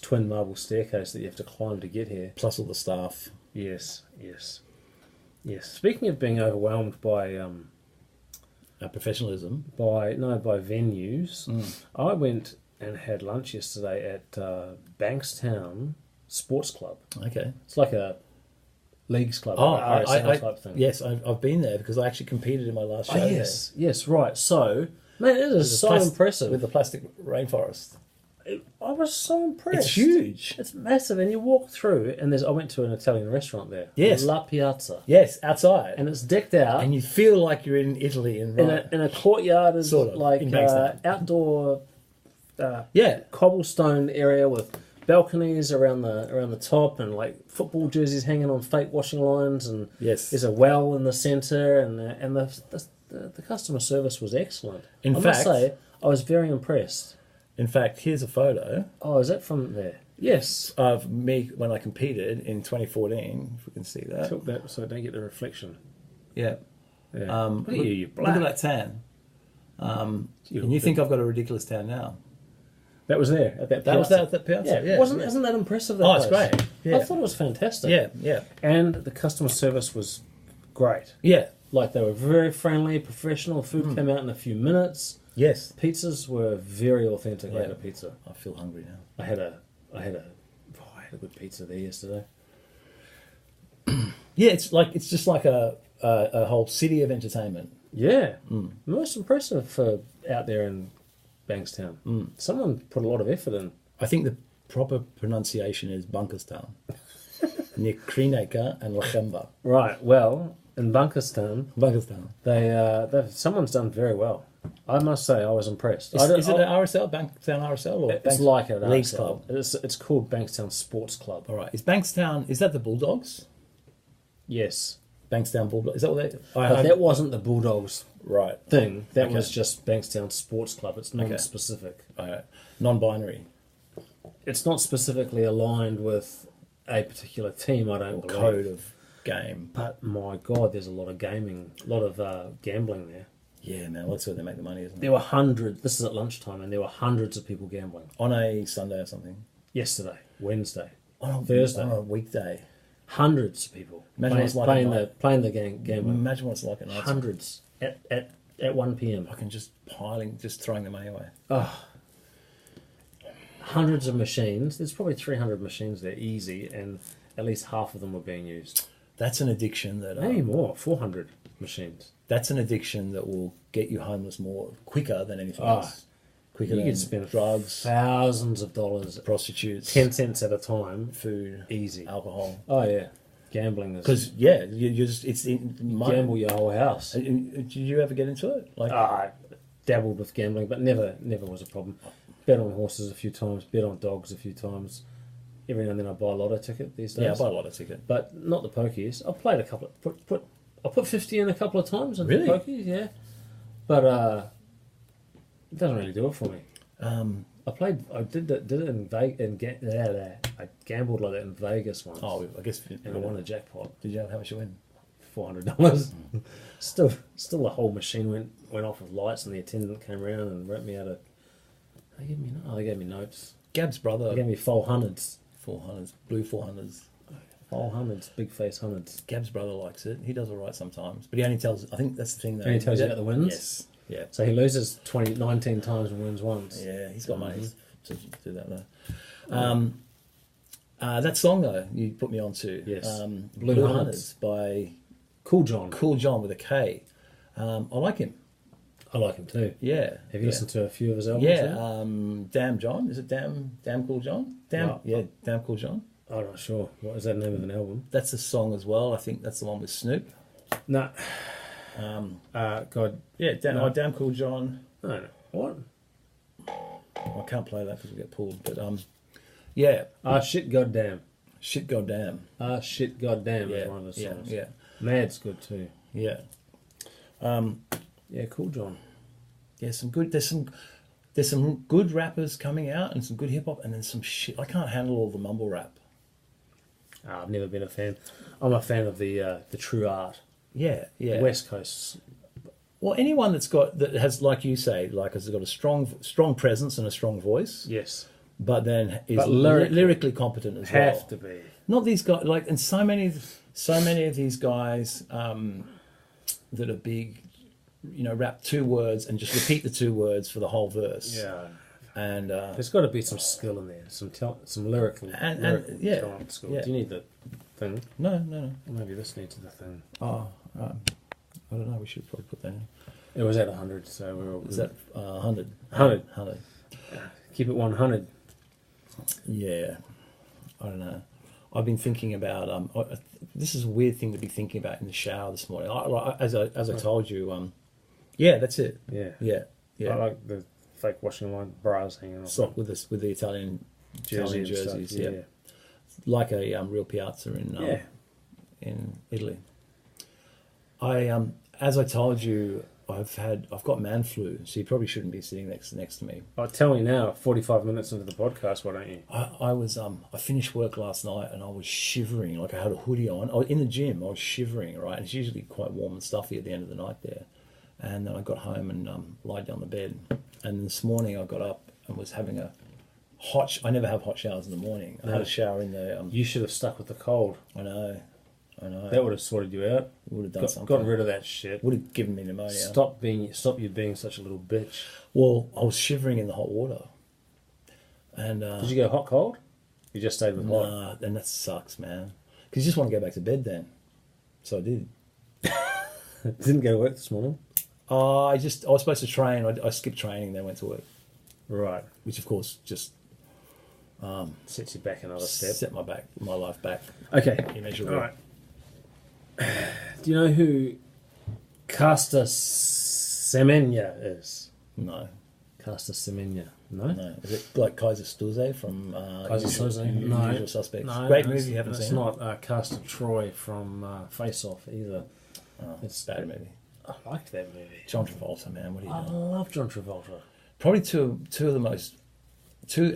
twin marble staircase that you have to climb to get here. Plus all the staff. Yes. Yes. Speaking of being overwhelmed by Professionalism. by venues, I went and had lunch yesterday at Bankstown Sports Club. Okay. It's like a leagues club, Oh, like an RSL type thing. Yes, I've been there because I actually competed in my last show. Oh, yes, yes, right. So, man, it is so impressive. With the plastic rainforest. I was so impressed. It's huge. It's massive, and you walk through, and I went to an Italian restaurant there. Yes. La Piazza. Yes, outside. And it's decked out. And you feel like you're in Italy in a courtyard, is sort of, like in Bankstown. outdoor Yeah. cobblestone area with balconies around the top, and like football jerseys hanging on fake washing lines, and Yes. there's a well in the centre, and the customer service was excellent. I must say, I was very impressed. In fact, here's a photo Oh, is that from there? Yes. of me when I competed in 2014, if we can see that. Tilt that so I don't get the reflection. Yeah. Yeah. Look at you, you're Look black. at that tan. And you think I've got a ridiculous tan now. That was there at that. That was piazza. there at that piazza. Yeah. Isn't that impressive? That Oh, it's place? great. Yeah. I thought it was fantastic. Yeah, yeah. And the customer service was great. Yeah. Like, they were very friendly, professional. Food came out in a few minutes. Yes. Pizzas were very authentic. Yeah. I had a pizza. I feel hungry now. I had a good pizza there yesterday. Yeah, it's just like a whole city of entertainment. Yeah, most impressive for out there in Bankstown. Someone put a lot of effort in. I think the proper pronunciation is Bunkerstown. Near Kreenacre and Lachemba. Right. Well, in Bunkerstown, someone's done very well. I must say, I was impressed. Is it an RSL, Bankstown RSL? Or It's like an Leagues RSL. Club? It's called Bankstown Sports Club. All right. Is Bankstown, is that the Bulldogs? Yes. Bankstown Bulldogs? Is that what they... But that wasn't the Bulldogs Right. thing. That Okay. was just Bankstown Sports Club. It's non-specific. All right. Non-binary. It's not specifically aligned with a particular team, I don't believe. Code of game. But my God, there's a lot of gaming, a lot of gambling there. Yeah, man. Well, that's where they make the money, isn't it? There were hundreds, this is at lunchtime, and there were hundreds of people gambling. On a Sunday or something. Yesterday, Wednesday, On a, Thursday. On a weekday. Hundreds of people Imagine what it's like at playing the gambling. Imagine what it's like at night. Hundreds at 1 p.m. I can just throwing the money away. Oh, hundreds of machines. There's probably 300 machines there, easy, and at least half of them were being used. That's an addiction that... Maybe more, 400 machines. That's an addiction that will get you homeless more quicker than anything else. Quicker You than could spend drugs, thousands of dollars, prostitutes, 10 cents at a time, food, easy. alcohol. Oh yeah, gambling is Because you just it's in my, gamble your whole house. Did you ever get into it? Like I dabbled with gambling, but never was a problem. Bet on horses a few times, bet on dogs a few times. Every now and then I buy a lotto ticket these days. yeah, I buy a lot of ticket. But not the pokies. I've played a couple of I put 50 in a couple of times on Really? the pokies, yeah. But it doesn't really do it for me. I did it in Vegas. I gambled like that in Vegas once. Oh, I guess. and I won a jackpot. Did you? How much you win? $400. Still, the whole machine went off with lights, and the attendant came around and wrote me out a. They gave me notes. Gab's brother. They gave me 400s. 400s, blue 400s. 400s, big face hundreds. Gab's brother likes it. He does all right sometimes, but he only tells. I think that's the thing. Though. He only tells you about the wins? Yes. Yeah. So he loses 19 times and wins once. Yeah, he's got money to do that though. That song though you put me on to. Yes. Blue Hunters by Cool John. Cool John with a K. I like him. I like him too. Yeah. Have you listened to a few of his albums? Yeah. now? Damn John. Is it Damn Cool John? Damn Cool John. I'm not sure. What is that name of an album? That's a song as well. I think that's the one with Snoop. No. God. Yeah, No. Damn Cool John. No. What? I can't play that because we get pulled. But yeah, Shit Goddamn. Shit Goddamn. Shit Goddamn Yeah, is one of his yeah, songs. yeah, Mad's good too. yeah. Yeah, Cool John. Yeah, some good. There's some good rappers coming out and some good hip hop, and then some shit. I can't handle all the mumble rap. I've never been a fan. I'm a fan of the true art. Yeah, yeah. West Coast. Well, anyone that has, like you say, like has got a strong presence and a strong voice. Yes. but then is But lyrically competent as well. Have to be. Not these guys, like, and so many of these guys that are big, rap 2 words and just repeat the 2 words for the whole verse. Yeah. And there's got to be some skill in there, some lyrical yeah, talent skill. yeah. Do you need the thing? No. Or maybe this needs the thing. Oh, I don't know. We should probably put that in. It was at 100, so we're all good. Is that 100? 100. Keep it 100. Yeah, I don't know. I've been thinking about this is a weird thing to be thinking about in the shower this morning. As I told you, yeah, that's it. Yeah. Yeah. I like the fake washing line bras hanging off. Sock with the Italian jerseys. Yeah. Like a real piazza in Italy. As I told you, I've got man flu, so you probably shouldn't be sitting next to me. Oh, tell me now, 45 minutes into the podcast, why don't you? I finished work last night and I was shivering, like I had a hoodie on. I was in the gym, I was shivering, right? And it's usually quite warm and stuffy at the end of the night there. And then I got home and lied down the bed. And this morning I got up and was having a I never have hot showers in the morning. I had a shower in the... you should have stuck with the cold. I know. That would have sorted you out. Would have done something. Gotten rid of that shit. Would have given me pneumonia. Stop you being such a little bitch. Well, I was shivering in the hot water. And did you go hot cold? You just stayed with hot. Nah, then that sucks, man. Because you just want to go back to bed then. So I did. Didn't go to work this morning. I was supposed to train. I skipped training, then went to work. Right. Which of course just sets you back another step. Set my life back. Okay. Immeasurably. All right. Do you know who Caster Semenya is? No. Caster Semenya. No? No. Is it like Kaiser Stuze from Usual Suspects? No. Great movie, you haven't seen it? It's not Caster Troy from Face Off either. Oh, it's a bad movie. I like that movie. John Travolta, man. What are you doing? I love John Travolta. Probably two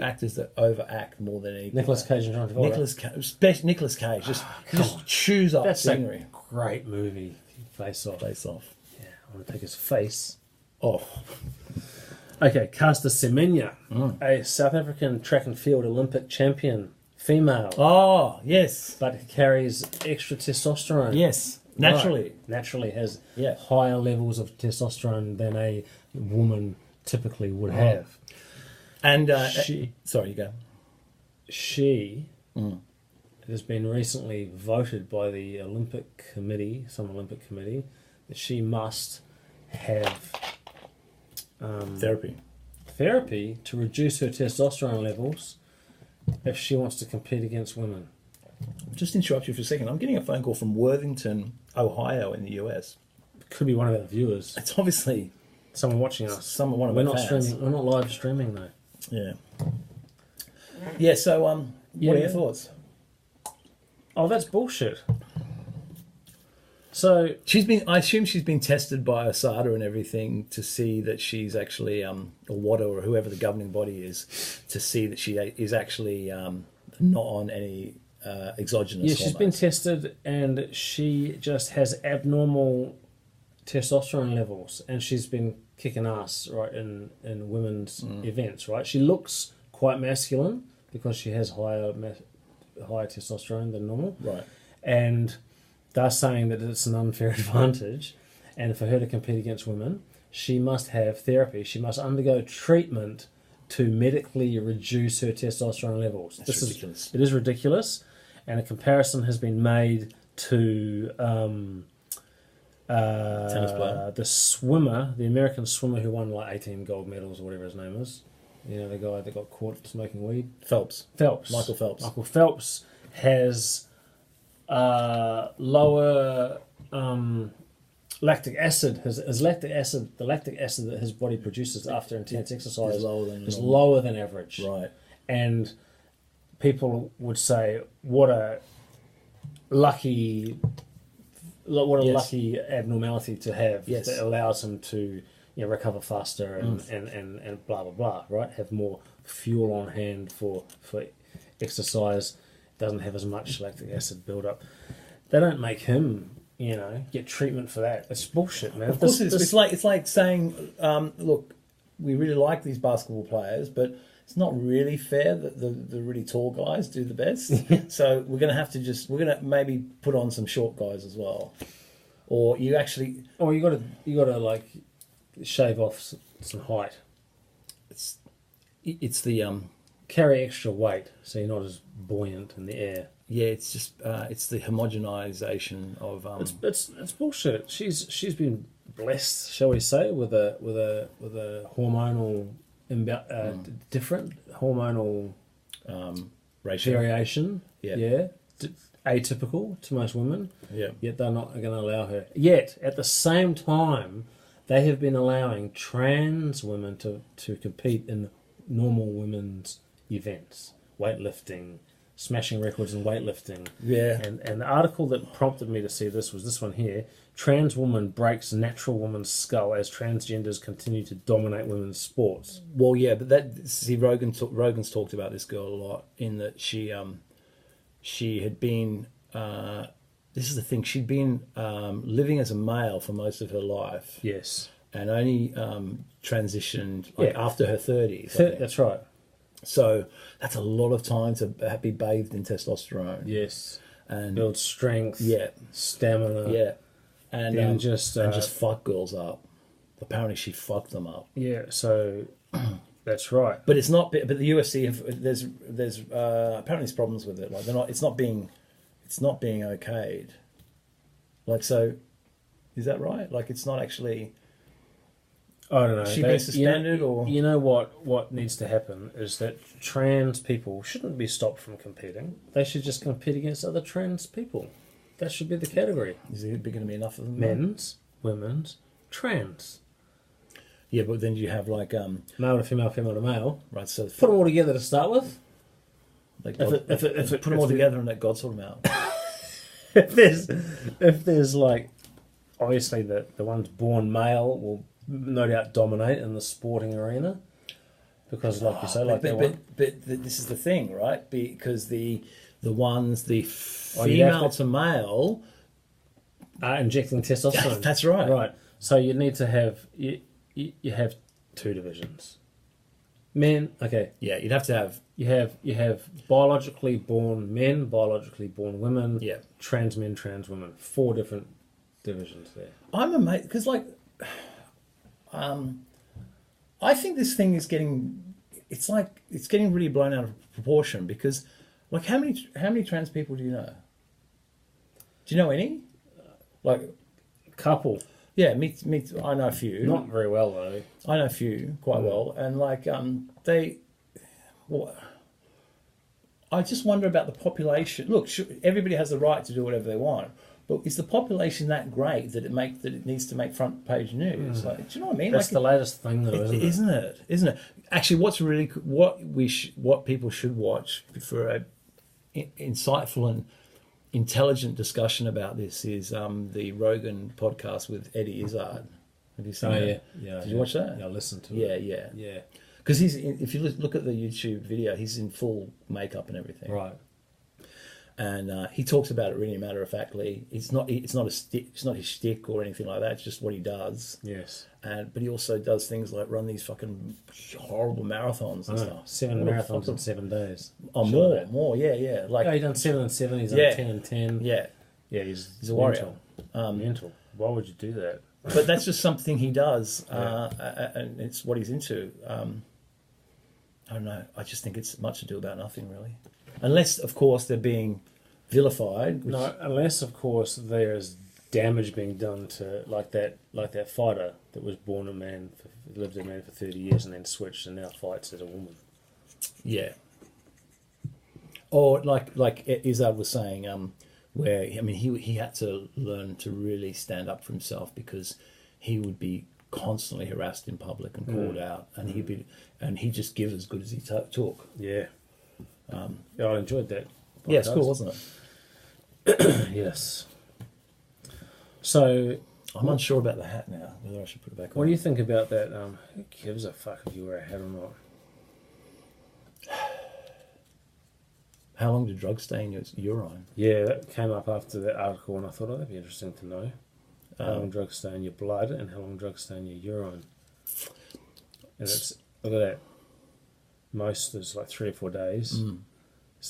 actors that overact more than anything. Nicolas Cage and John Travolta. Nicolas Cage just chews up scenery. A great movie. Face Off. Face Off. Yeah, I want to take his face off. Okay, Caster Semenya, a South African track and field Olympic champion, female. Oh, yes. But carries extra testosterone. Yes, naturally. Right. Naturally has higher levels of testosterone than a woman typically would have. And sorry, you go. She has been recently voted by the Olympic Committee, some Olympic committee, that she must have therapy to reduce her testosterone levels if she wants to compete against women. Just interrupt you for a second. I'm getting a phone call from Worthington, Ohio, in the US. Could be one of our viewers. It's obviously someone watching us. One of We're our not fans. streaming. We're not live streaming though. Yeah. Yeah. So, what are your thoughts? Oh, that's bullshit. So I assume she's been tested by Sorta and everything to see that she's actually, or WADA or whoever the governing body is, to see that she is actually not on any exogenous. Yeah, she's been tested and she just has abnormal testosterone levels, and she's been kicking ass right in women's events. Right, she looks quite masculine because she has higher testosterone than normal. Right, and they're saying that it's an unfair advantage, and for her to compete against women, she must have therapy. She must undergo treatment to medically reduce her testosterone levels. That's ridiculous. It is ridiculous, and a comparison has been made to tennis player, the American swimmer who won like 18 gold medals or whatever his name is. You know, the guy that got caught smoking weed. Phelps. Michael Phelps. Michael Phelps has lower lactic acid. His lactic acid, the lactic acid that his body produces after intense exercise, is lower than average. Right. And people would say, what a lucky abnormality to have that allows him to recover faster and blah blah blah, right? Have more fuel on hand for exercise. Doesn't have as much lactic acid build up. They don't make him get treatment for that. It's bullshit, man. Of course, it's like saying, look, we really like these basketball players, but it's not really fair that the really tall guys do the best. So we're gonna have to we're gonna maybe put on some short guys as well, or you gotta like shave off some height. It's the carry extra weight so you're not as buoyant in the air. Yeah, it's just it's the homogenization of it's bullshit. She's been blessed, shall we say, with a hormonal different hormonal ratio variation. Yeah. Atypical to most women. Yeah. Yet they're not going to allow her. Yet at the same time, they have been allowing trans women to compete in normal women's events, weightlifting, smashing records in weightlifting. Yeah. And the article that prompted me to see this was this one here. Trans woman breaks natural woman's skull as transgenders continue to dominate women's sports. Well, yeah, but Rogan's talked about this girl a lot in that she had been, this is the thing, she'd been living as a male for most of her life. Yes. And only transitioned after her 30s. That's right. So that's a lot of time to be bathed in testosterone. Yes. And build strength. Yeah. Stamina. Yeah. And just fuck girls up. Apparently she fucked them up. Yeah, so that's right. But it's not. But the UFC there's apparently there's problems with it. Like they're not. It's not being okayed. Like, so, is that right? Like it's not actually. I don't know. She been suspended or you know what needs to happen is that trans people shouldn't be stopped from competing. They should just compete against other trans people. That should be the category. Is there going to be enough of them? Men's, women's, trans. Yeah, but then you have like male to female, female to male. Right. So put them all together to start with. Like put them all together and let God sort them out. if there's like obviously the ones born male will no doubt dominate in the sporting arena because, like you say, but this is the thing, right? Because the female to male are injecting testosterone. That's right. Right. So you need to have you have two divisions. Men, okay. Yeah, you'd have to have you have biologically born men, biologically born women. Yeah. Trans men, trans women. 4 different divisions there. I'm amazed because I think this thing is getting getting really blown out of proportion because like how many trans people do you know? Do you know any? Like couple. Yeah, me. I know a few. Not very well though. I know a few quite well, and like I just wonder about the population. Look, everybody has the right to do whatever they want, but is the population that great that it needs to make front page news? Like, do you know what I mean? That's the latest thing, though, isn't it? Isn't it? Actually, what's really what people should watch for a insightful and intelligent discussion about this is the Rogan podcast with Eddie Izzard. Have you seen that? Yeah. Did you watch that? Yeah, I listened to it. Yeah. Because if you look at the YouTube video, he's in full makeup and everything. Right. And he talks about it really matter of factly. It's not his shtick or anything like that. It's just what he does. Yes. But he also does things like run these fucking horrible marathons and stuff. 7 marathons in 7 days. Oh, more. Yeah. Like he's done 7 and 7. He's done 10 and 10. Yeah. Yeah, he's a warrior. Mental. Why would you do that? But that's just something he does, and it's what he's into. I don't know. I just think it's much ado about nothing, really. Unless, of course, they're being vilified. No, unless, of course, there's damage being done to like that fighter that was born a man, lived a man for 30 years and then switched and now fights as a woman. Yeah. Or like Izzard was saying, where he had to learn to really stand up for himself because he would be constantly harassed in public and called out, and he'd just give as good as he took. Yeah. I enjoyed that. Yeah, it's cool, wasn't it? Yes. So I'm unsure about the hat now, whether I should put it back on. What do you think about that? Who gives a fuck if you wear a hat or not? How long did drugs stay in your urine? Yeah, that came up after that article, and I thought, that'd be interesting to know. How long drugs stay in your blood and how long drugs stay in your urine. And it's, look at that. most is like 3 or 4 days.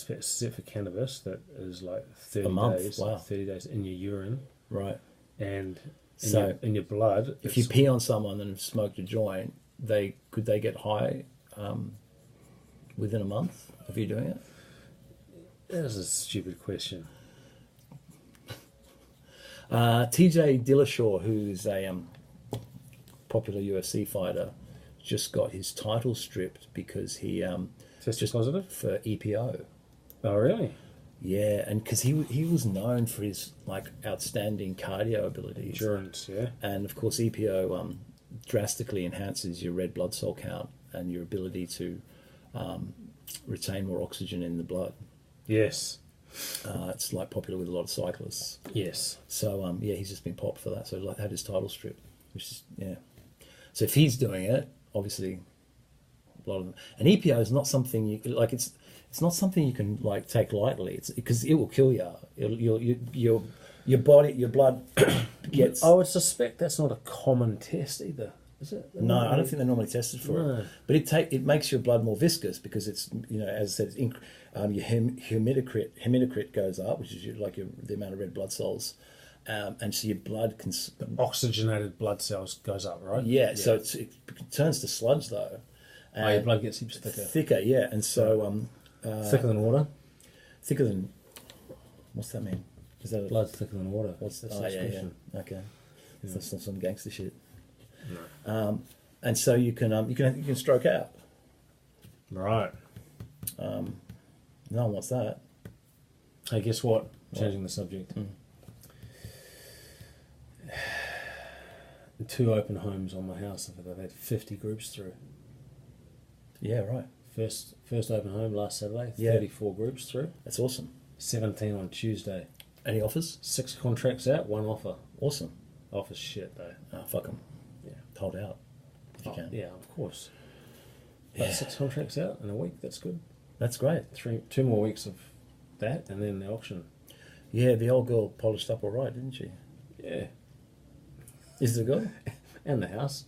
Except for cannabis, that is like 30 A month, days. wow. 30 days in your urine. Right. And So in your blood. if you pee on someone and smoked a joint, could they get high within a month of you doing it? That is a stupid question. TJ Dillashaw, who's a popular UFC fighter, just got his title stripped because he Tested positive for EPO. Oh, really? Yeah, and because he was known for his like outstanding cardio abilities, Endurance, yeah. and of course EPO drastically enhances your red blood cell count and your ability to retain more oxygen in the blood. Yes. It's like popular with a lot of cyclists. Yes. So yeah, he's just been popped for that. So like had his title stripped, which is yeah. So if he's doing it, obviously, a lot of them. And EPO is not something you like. It's not something you can like take lightly. It's because it will kill you. Your body, your blood gets. I would suspect that's not a common test either, is it? No, I don't think they're normally tested for it. But it makes your blood more viscous because it's as I said, your hematocrit goes up, which is the amount of red blood cells, and so your blood can. Oxygenated blood cells goes up, right? Yeah. So it turns to sludge though. And your blood gets thicker. Thicker, yeah, and so thicker than water. Thicker than. What's that mean? Is that blood's thicker than water? What's That's the expression. Yeah. Okay. Yeah. That's not some gangster shit. No. And so you can stroke out. Right. No one wants that. Hey, guess what? Changing the subject. 2 open homes on my house. I've had 50 groups through. Yeah, right. First open home last Saturday. Yeah. 34 groups through. That's awesome. 17 on Tuesday. Any offers? 6 contracts out, 1 offer. Awesome. Offers shit though. Oh, fuck them. Yeah. Hold out if you can. Yeah, of course. But 6 contracts out in a week. That's good. That's great. 2 more weeks of that, and then the auction. Yeah, the old girl polished up all right, didn't she? Yeah. Is it good? And the house.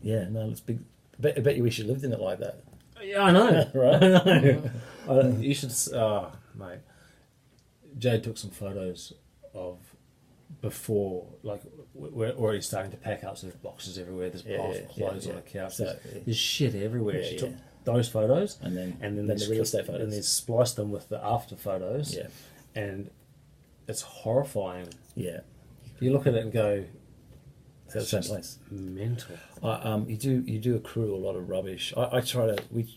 Yeah, no, it's big. I bet you wish you lived in it like that. Yeah, I know. Right? I know. You should, mate. Jade took some photos of before, like, we're already starting to pack up, so there's boxes everywhere, there's piles of clothes on the couch, So, there's shit everywhere. Yeah, She took those photos, and then the real estate photos. and then spliced them with the after photos, Yeah. and it's horrifying. Yeah. You look at it and go, It's the same place. mental. You do accrue a lot of rubbish. I try to. We've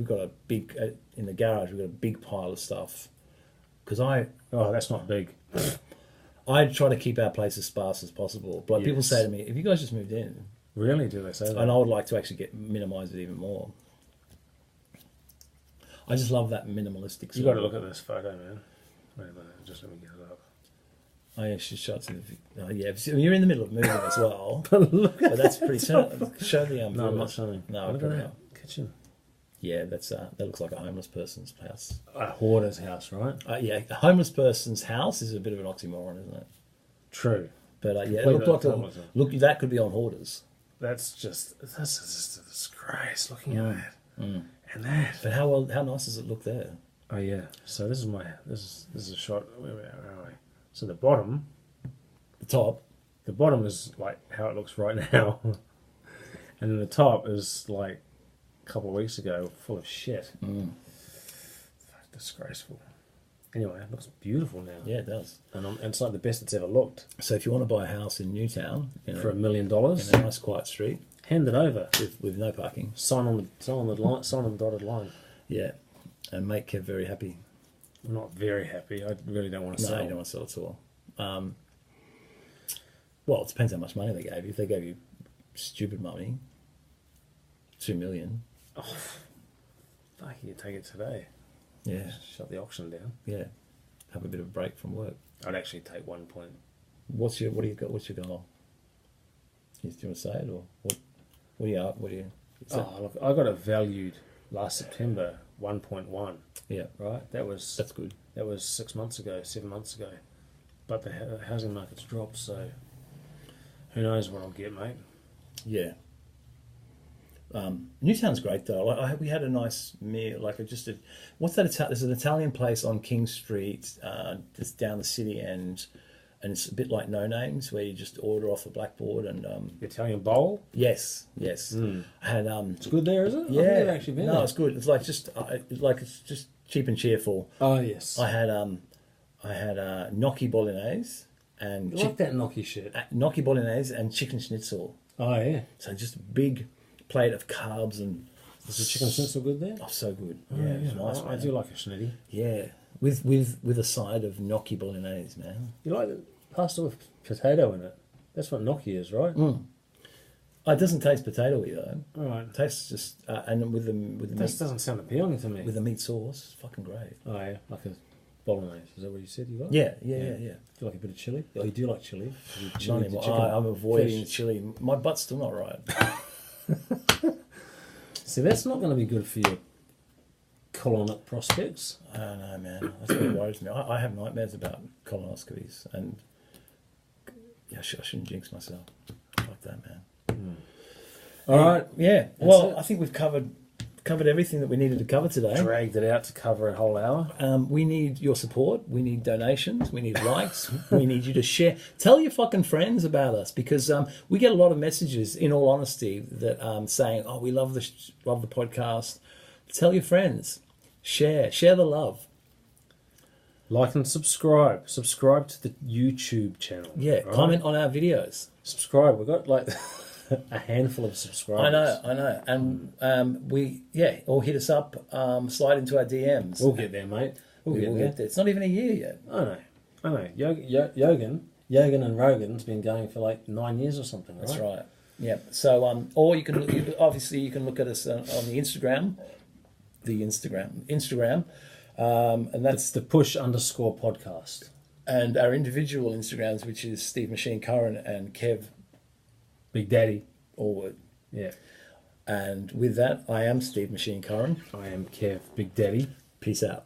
got a big in the garage. We've got a big pile of stuff because Oh, that's not big. I try to keep our place as sparse as possible. But people Yes. say to me, "If you guys just moved in," Really? Do they say that? and I would like to actually minimise it even more. I just love that minimalistic. You got to look at this photo, man. Wait a minute, just let me get it up. Oh yeah, she shot some. Yeah, so you're in the middle of moving as well. But that's pretty. Show the No, I'm not showing. No, Look put at it that up. kitchen. Yeah, that looks like a homeless person's house. A hoarder's house, right? Yeah, a homeless person's house is a bit of an oxymoron, isn't it? True. But yeah, it Complete looked like homeless. that could be on hoarders. That's just a disgrace looking at that. And that. But how nice does it look there? Oh yeah. So this is a shot. Where are we? So the bottom The bottom is like how it looks right now, and then the top is like a couple of weeks ago, full of shit. Disgraceful. Anyway, it looks beautiful now. Yeah, it does. And it's like the best it's ever looked. So if you want to buy a house in Newtown, For $1 million, in a nice quiet street hand it over. with no parking, Sign on the dotted line. yeah, and make Kev very happy. I'm not very happy. I really don't want to No, sell. you don't want to sell it at all. Well, it depends how much money they gave you. If they gave you stupid money, $2 million, Fuck, you take it today. yeah, Shut the auction down. yeah, have a bit of a break from work. I'd actually take 1 point. What do you got? What's your goal? Do you want to say it or what do you? Look, I got it valued last September 1.1. Yeah, Right, that's good. That was 6 months ago, 7 months ago. But the housing market's dropped, so who knows what I'll get, mate. Yeah. Newtown's great though. Like we had a nice meal, like what's that? There's an Italian place on King Street, just down the city end, and it's a bit like No Names, where you just order off the blackboard and The Italian bowl. yes. I had It's good there, is it? yeah, I've never actually been no, there. it's good. It's like it's just cheap and cheerful. Oh yes. I had gnocchi bolognese and You like that gnocchi shit. gnocchi bolognese and chicken schnitzel. Oh yeah. So just a big plate of carbs and Is the chicken schnitzel good there? oh, so good. Oh, Yeah, it's nice. I Man. do like a schnitty. Yeah, with a side of gnocchi bolognese, man. You like the pasta with potato in it? That's what gnocchi is, right? Oh, it doesn't taste potatoey though. All right. It tastes just and with the This meat, doesn't sound appealing to me. with the meat sauce, it's fucking great. Oh yeah, like a bolognese. Is that what you said you got? Yeah. Do you like a bit of chili? Oh, you do like chili. Not Chili, anymore. chicken, I'm avoiding fish. chili. My butt's still not right. See, that's not going to be good for your colonic prospects. I don't know, man. That's what worries me. I have nightmares about colonoscopies, and yeah, I shouldn't jinx myself. Fuck that, man. All right. Yeah. That's Well, it. I think we've covered everything that we needed to cover today. Dragged it out to cover a whole hour. We need your support. We need donations. We need likes. We need you to share. Tell your fucking friends about us, because we get a lot of messages, in all honesty, that saying, "Oh, we love the podcast." Tell your friends. Share the love. Like and subscribe. Subscribe to the YouTube channel. Yeah. all right? Comment on our videos. Subscribe. We've got like a handful of subscribers. I know, and or hit us up. Slide into our DMs. We'll get there, mate. We'll We get will there. get there. It's not even a year yet. I know. Yogan and Rogan's been going for like 9 years or something, right? That's right. Yeah. So, or you can look at us on the Instagram. And that's It's the push_podcast. and our individual Instagrams, which is Steve Machine Curran and Kev Big Daddy. Allward. Yeah. And with that, I am Steve Machine Curran. I am Kev Big Daddy. Peace out.